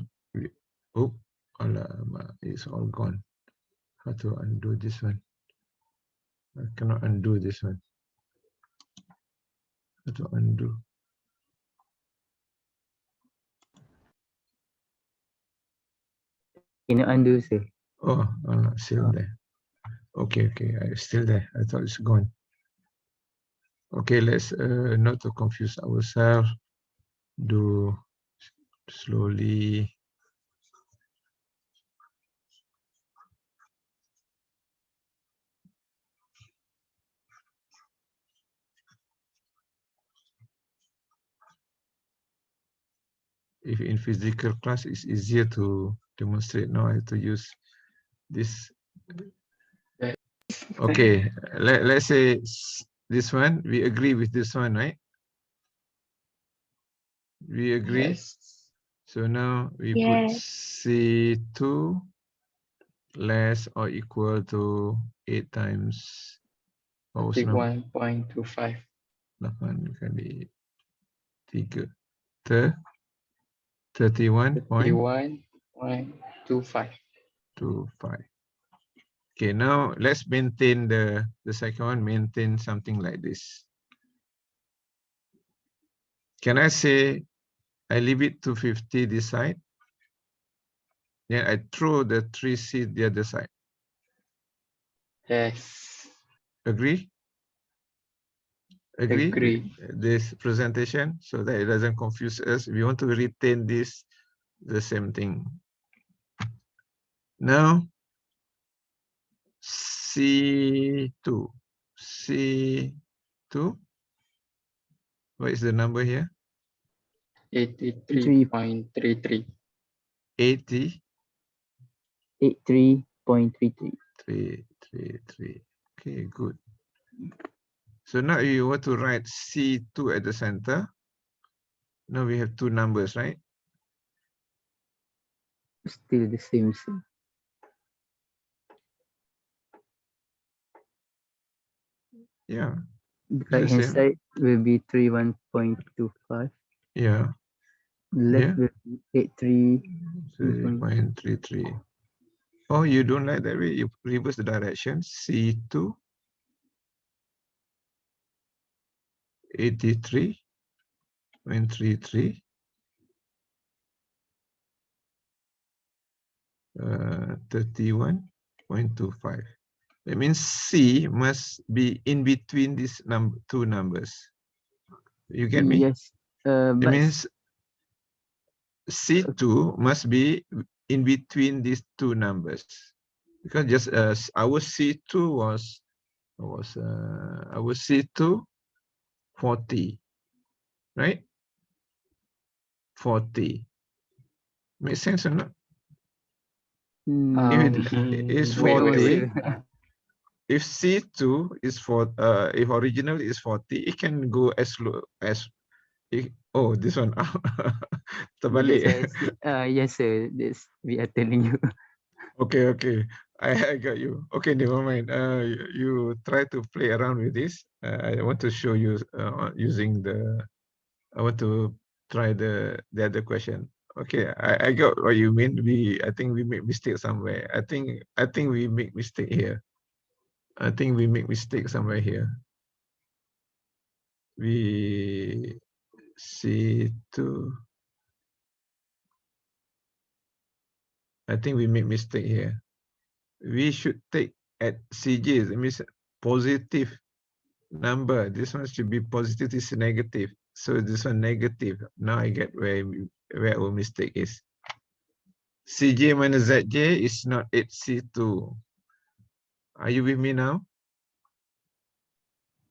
Oh, alamak, it's all gone. How to undo this one? I cannot undo this one. How to undo? Can you undo, sir? Oh, still there. Okay, I'm still there. I thought it's gone. Okay, let's not to confuse ourselves. Do slowly. If in physical class, it's easier to demonstrate. Now I have to use this. Okay, let's say this one. We agree with this one, right? We agree. Yes. So now we put Yes. C2 less or equal to 8 times what was number? 31.25. 8 kali 3. 31.25. 31.25. Okay, now let's maintain the second one, maintain something like this. Can I say I leave it to 50 this side? Then I throw the 3C the other side. Yes. Agree? Agree with Agree. this presentation so that it doesn't confuse us. We want to retain this, the same thing. Now, C2. C2. What is the number here? 83.33. 80. 83.33. 333. Okay, good. So now you want to write C2 at the center. Now we have two numbers, right? Still the same, sir. Yeah, Right hand same. side will be 31.25. Yeah, Left will be 83. 3.33. Oh, you don't like that way? You reverse the direction. C2, 83.33. 31.25. That means C must be in between these two numbers. You get me? Yes. It But means C2 must be in between these two numbers. Because just our C2 was our C2 40, right? 40. Make sense or not? If it is Wait, wait, 40, wait. sir. if C2 is if original is 40, it can go as low as oh, this one. Terbalik. Yes, sir. This we are telling you. Okay. I got you. Okay, never mind. You try to play around with this. I want to show you using the. I want to try the other question. Okay, I got what you mean. I think we make mistake somewhere. I think we make mistake here. I think we make mistake somewhere here. We see two. I think we make mistake here. We should take at CJ, it means positive number. This one should be positive, this is negative. So this one negative. Now I get where our mistake is. CJ minus ZJ is not 8C2. Are you with me now?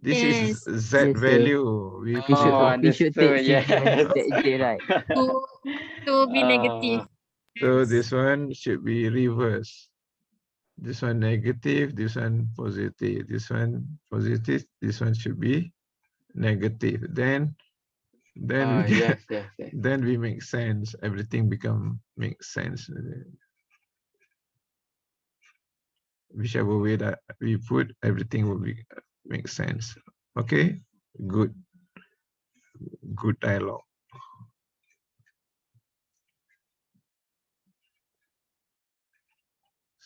This is Yes. Z Yes, sir. value. We We should Oh, put. we should take understood. CG minus Yes. ZJ, right? To be negative. So Yes. this one should be reverse. This one negative, this one positive. This one positive, this one should be negative. Then we Yes. then we make sense. Everything makes sense. Whichever way that we put, everything will make sense. Okay, good dialogue.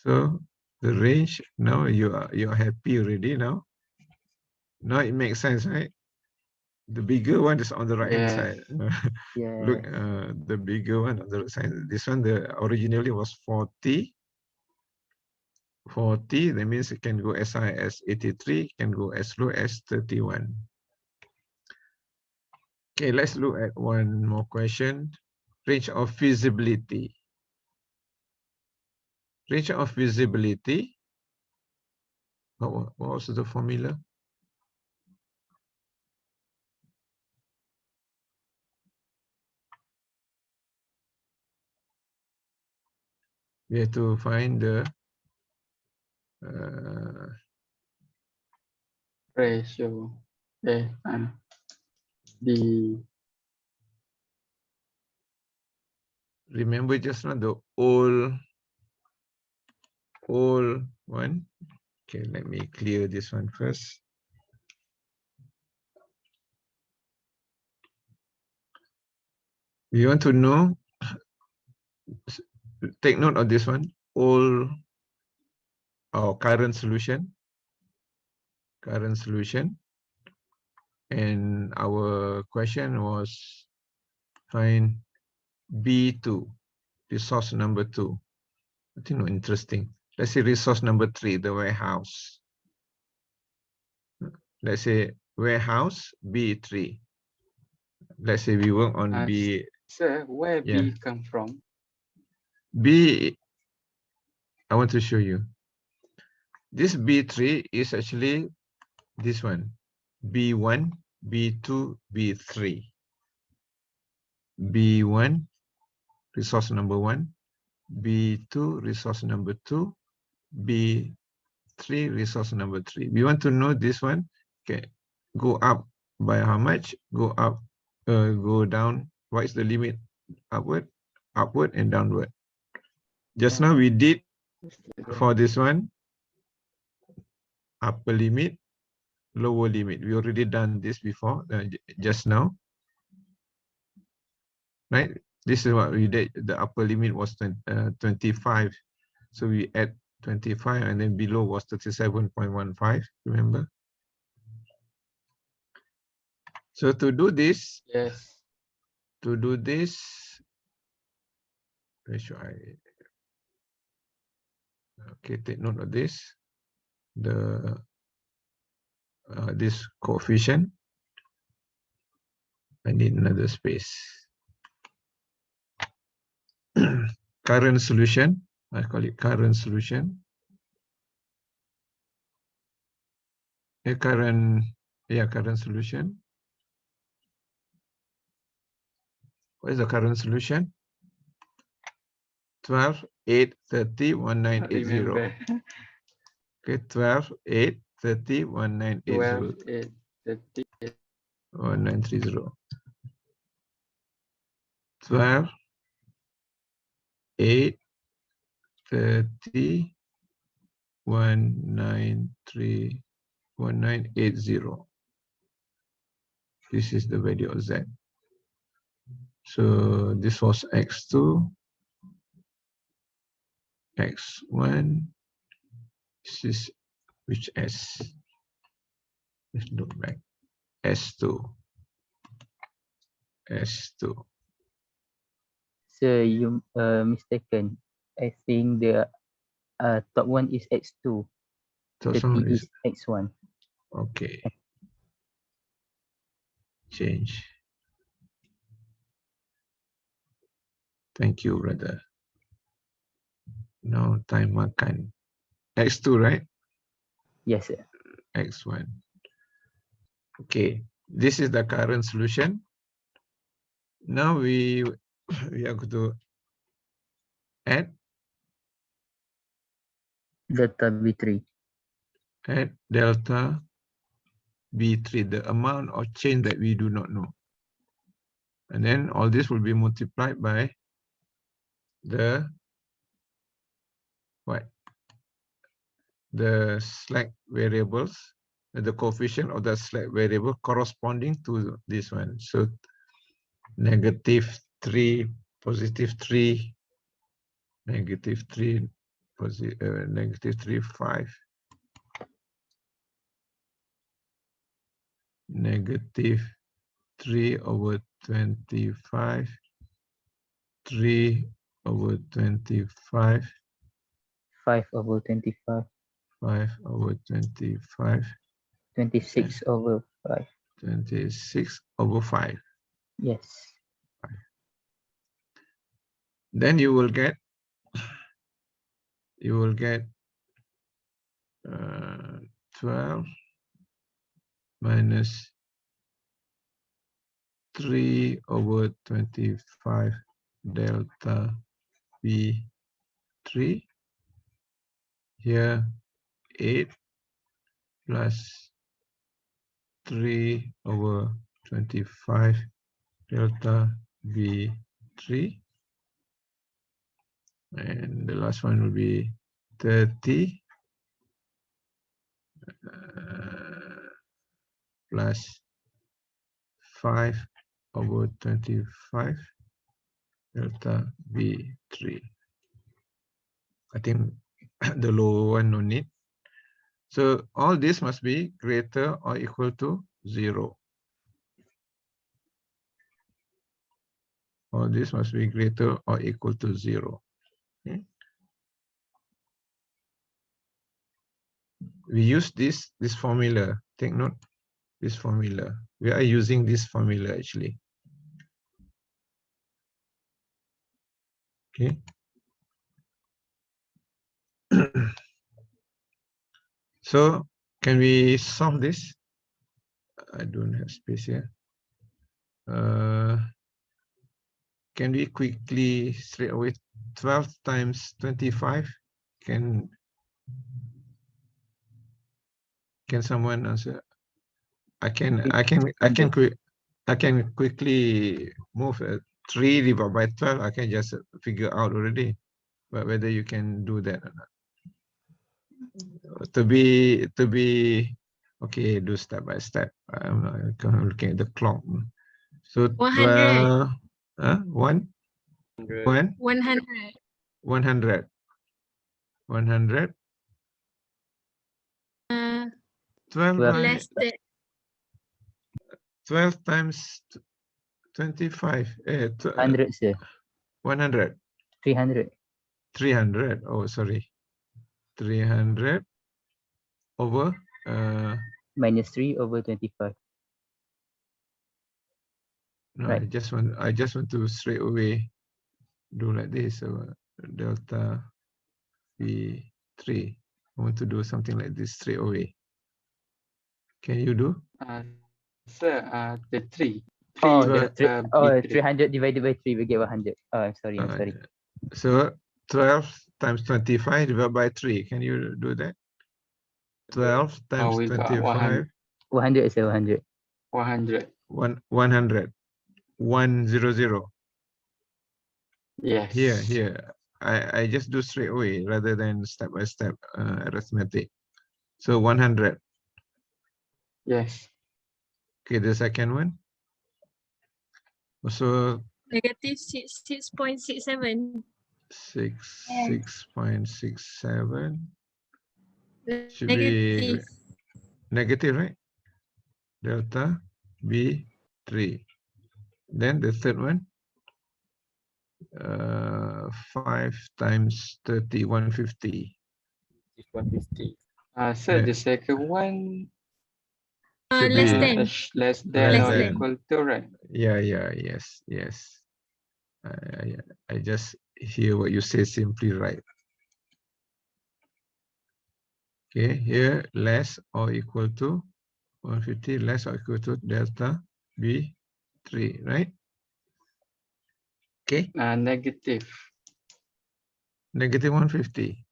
So the range, now you're happy already now. Now it makes sense, right? The bigger one is on the right hand Yes. side. Look, Yes. the bigger one on the right side. This one, the originally was 40. 40, that means it can go as high as 83, can go as low as 31. Okay, let's look at one more question. Range of feasibility. Range of feasibility. What was the formula? We have to find the Ratio. The remember just now the old one. Okay, let me clear this one first. We want to know, take note of this one, all our current solution, and our question was find B2, resource number 2. I think interesting. Let's say resource number 3, the warehouse. Let's say warehouse B3. Let's say we work on B. Sir, where Yeah. B come from? B, I want to show you. This B3 is actually this one. B1, B2, B3. B1, resource number 1. B2, resource number 2. B3, resource number 3. We want to know this one. Okay, go up by how much? Go up, go down. What is the limit? Upward, and downward. Just now we did for this one, upper limit, lower limit. We already done this before, just now, right? This is what we did. The upper limit was 25. So we add 25 and then below was 37.15, remember? So to do this, Yes. where should I? Okay, take note of this. The this coefficient. I need another space. Current solution. I call it current solution. Current solution. What is the current solution? 12, 8, 30, 1980. Remember. Okay, 12, 8, 30, 1980. 12, 8, 30. 1930. 12, 8, 30, 1980. This is the value of Z. So this was X2, X1. This is which S? Let's look back. S2. S2. So you mistaken. I think the top one is X2. So 30 some is is X1. okay. Change. Thank you, brother. Now time makan. X2, right? Yes, sir. X1. Okay, this is the current solution. Now we are going to add Delta B3. Delta B3, the amount of change that we do not know. And then all this will be multiplied by the what? The slack variables, the coefficient of the slack variable corresponding to this one. So -3, +3, -3, negative 3, 5. Negative 3 over 25. 3 over 25. 5 over 25. 5 over 25. 26 over 5. 26 over 5. Yes. Then you will get 12 minus 3 over 25 delta V3. Here 8 plus 3 over 25 delta V3. And the last one will be 30 plus 5 over 25 delta V3. I think the lower one no need. So all this must be greater or equal to 0. All this must be greater or equal to 0. Okay. We use this formula. Take note, this formula. We are using this formula actually. Okay. So can we solve this? I don't have space here. Can we quickly straight away 12 times 25? Can someone answer? I can quickly move 3 divided by 12. I can just figure out already, but whether you can do that or not. To be okay, do step by step. I'm looking at the clock. So 100. 100. 100. 100. 100. 12 Well, by Less than 12 times 25. 100, sir. 100. 300. 300. Oh, sorry. 300 over Minus 3 over 25. no, Right. I just want to straight away do like this. So delta V3. I want to do something like this straight away. Can you do? Sir, the 3. Oh, 3 the delta oh, B3. 300 divided by 3, we get 100. Oh, I'm sorry. I'm sorry. So 12 times 25 divided by 3. Can you do that? 12 times we got 25. 100 is 100. 100. 100. 100. Yes. Here. I just do straight away rather than step by step arithmetic. So 100. Yes. Okay, the second one. Also negative 6.67. 6.67. Should be Negative. negative, right? Delta B3. Then the third one. 5 times 30, 150. 150. Sir, the second one Should Less be than. less than less or than. equal to, right? Yeah, yes. I just hear what you say simply right. Okay, here less or equal to 150, less or equal to delta B3, right? Okay. Negative. Negative 150.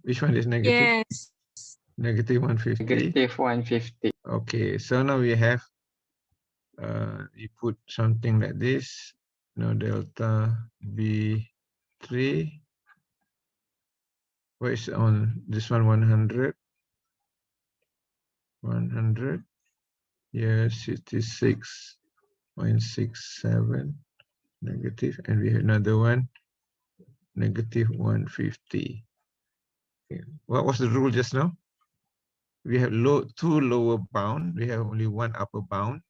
Which one is negative? Yes. Negative 150. Negative 150. Okay, so now we have you put something like this. Now delta B3. What is on this one? 100. 100. Yes, 66.67 negative, and we have another one, negative 150. What was the rule just now? We have two lower bound. We have only one upper bound.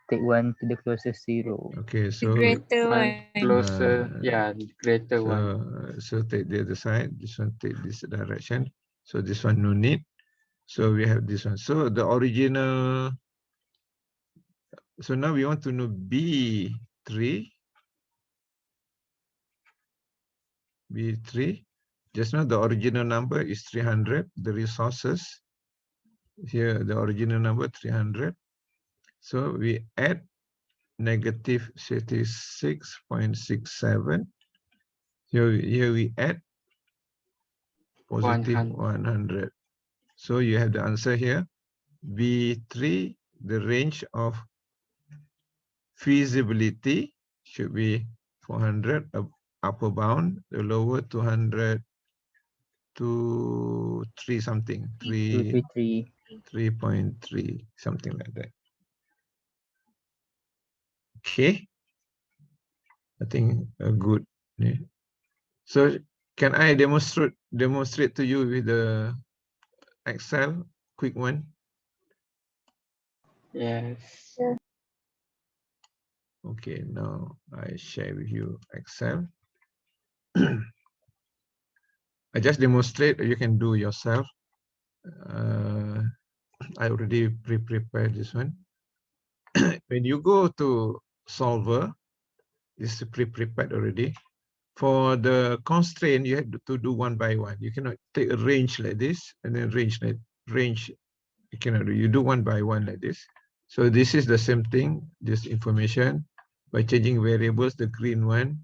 Take one to the closest zero. Okay, The so greater One one. closer, uh, yeah, the greater one. so take the other side. This one take this direction. So this one no need. So we have this one. So the original. So now we want to know B3. B3. Just now the original number is 300. The resources here, the original number 300. So we add negative 36.67. Here we add positive 100. So you have the answer here. B3, the range of feasibility should be 400 upper bound, the lower 200 to 3 something, 233. 3.3, something like that. Okay, I think good. Yeah. So can I demonstrate to you with the Excel quick one? Yes. Okay, now I share with you Excel. I just demonstrate, you can do yourself. I already prepared this one. When you go to solver, this is pre-prepared already. For the constraint, you have to do one by one. You cannot take a range like this and then range. You cannot do. You do one by one like this. So this is the same thing, this information by changing variables, the green one,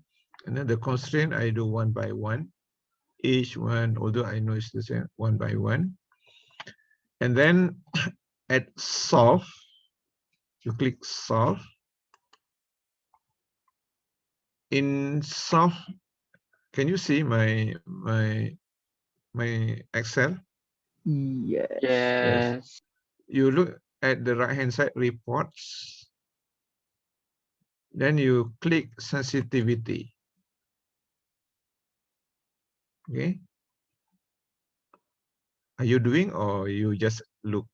and then the constraint I do one by one. Each one, although I know it's the same, one by one. And then at solve, you click solve. In solve, can you see my Excel? Yes. Yes. You look at the right hand side reports, then you click sensitivity. Okay. Are you doing or you just look?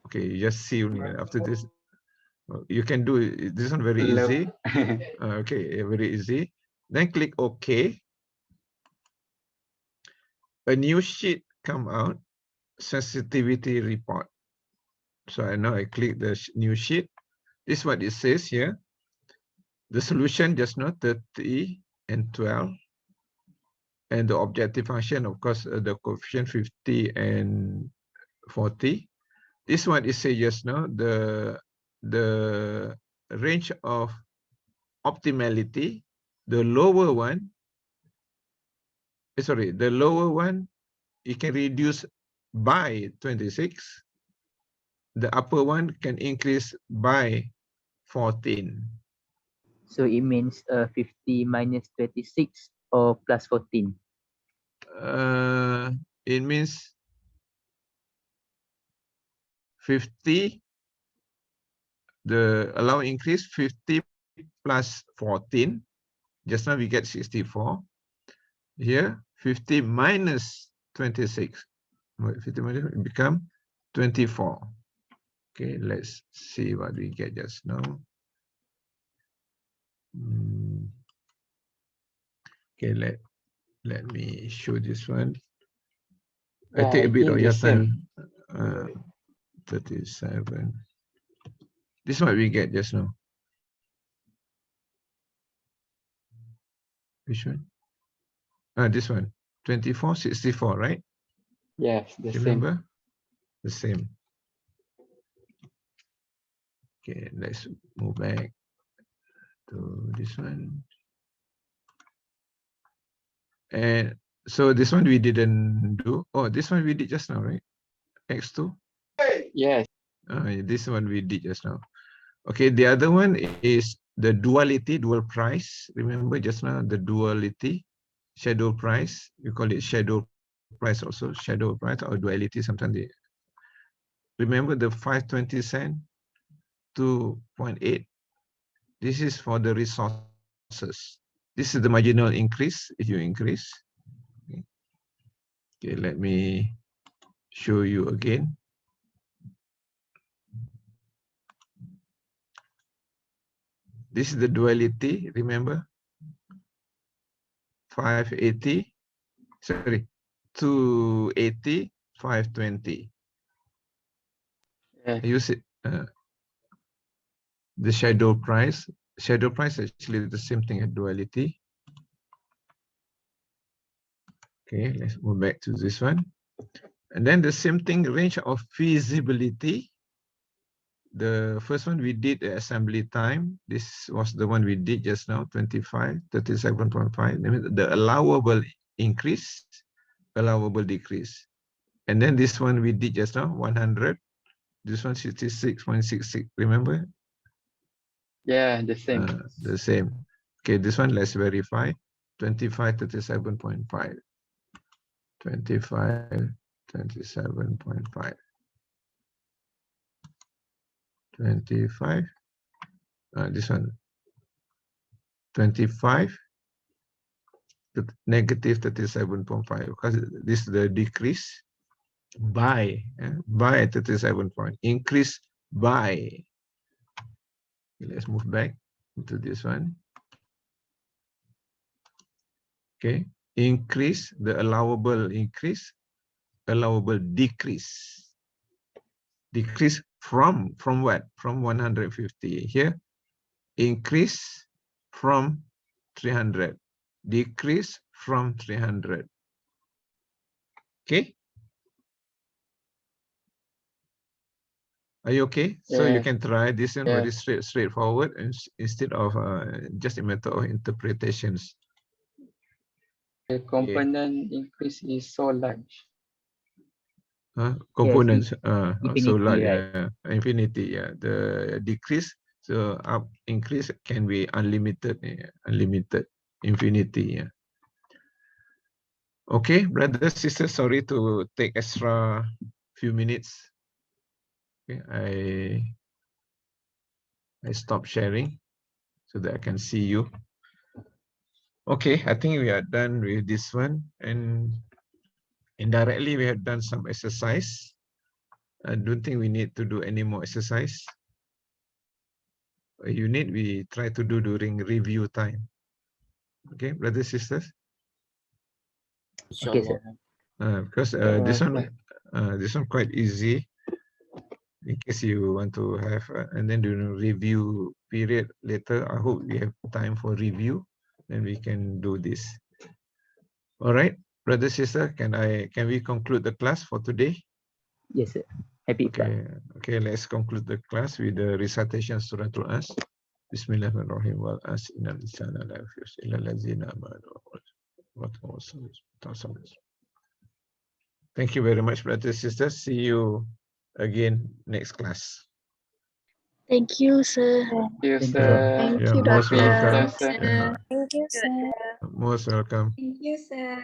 Okay, you just see only. After this, you can do it. This one very Love. easy. Okay, very easy. Then click OK. A new sheet come out, sensitivity report. So I now I click the new sheet. This is what it says here. The solution just now 30 and 12. And the objective function, of course, the coefficient 50 and 40. This one is say just now the range of optimality, the lower one, the lower one, you can reduce by 26. The upper one can increase by 14. So it means 50 minus 26 or plus 14. It means 50, the allow increase 50 plus 14. Just now we get 64. Here, 50 minus 26. 50 minus become 24. Okay, let's see what we get just now. Okay, let me show this one. I Yeah, take a I bit think of the your same. time. 37. This is what we get just now. Which one? This one. 24, 64, right? Yes, the same. Remember? The same. Okay, let's move back to this one. And so this one we didn't do. Oh, this one we did just now, right? X2. Yes. This one we did just now. Okay, the other one is the duality, dual price. Remember just now the duality, shadow price. We call it shadow price also, shadow price or duality. Sometimes they remember the 520 cent, 2.8. This is for the resources. This is the marginal increase if you increase. Okay. Okay, let me show you again. This is the duality, remember? 580, sorry, 280, 520. Yes. You see the shadow price. Shadow price actually the same thing as duality. Okay, let's move back to this one. And then the same thing, range of feasibility. The first one we did the assembly time. This was the one we did just now, 25, 37.5. The allowable increase, allowable decrease. And then this one we did just now, 100. This one 66.66. Remember? Yeah, the same. The same. Okay, this one let's verify. 25, 37.5. 25, 27.5. 25. This one 25 negative 37.5 because this is the decrease by 37 point, increase by. Let's move back to this one. Okay, increase, the allowable increase, allowable decrease. Decrease from what? From 150 here. Increase from 300. Decrease from 300. Okay. Are you okay? So you Yeah. can try this one Yeah. very straightforward, and instead of just a matter of interpretations. The component increase is so large. Components, so infinity, large, right? yeah, infinity, yeah. The decrease, so up increase can be unlimited, yeah, unlimited, infinity, yeah. Okay, brothers, sisters, sorry to take extra few minutes. Okay, I stop sharing so that I can see you. Okay, I think we are done with this one, and indirectly we have done some exercise. I don't think we need to do any more exercise. A unit we try to do during review time. Okay, brothers, sisters. Okay, sir. Because this one quite easy. In case you want to have, and then during review period later, I hope we have time for review, then we can do this. All right, brother, sister, can we conclude the class for today? Yes, sir. Happy Okay, okay, let's conclude the class with the recitation Surah Al-As. Bismillahirrahmanirrahim. Wal as innal insana la yafus illa allazina amanu wa tawassaw. Thank you very much, brothers and sisters. See you again next class. Thank you, sir. Thank you, Thank you, sir. sir. Thank Yeah, you, most Doctor. welcome. Sir. Yeah, Thank you, sir. most welcome. Thank you, sir.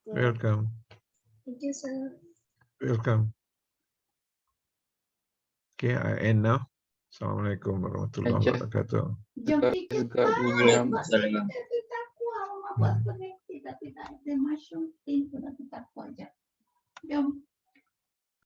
Welcome. Thank you, sir. Welcome. Okay, I end now. Assalamualaikum warahmatullahi I just wabarakatuh. because God will ram. Tidak ada masuk, tidak ada masuk. Jom.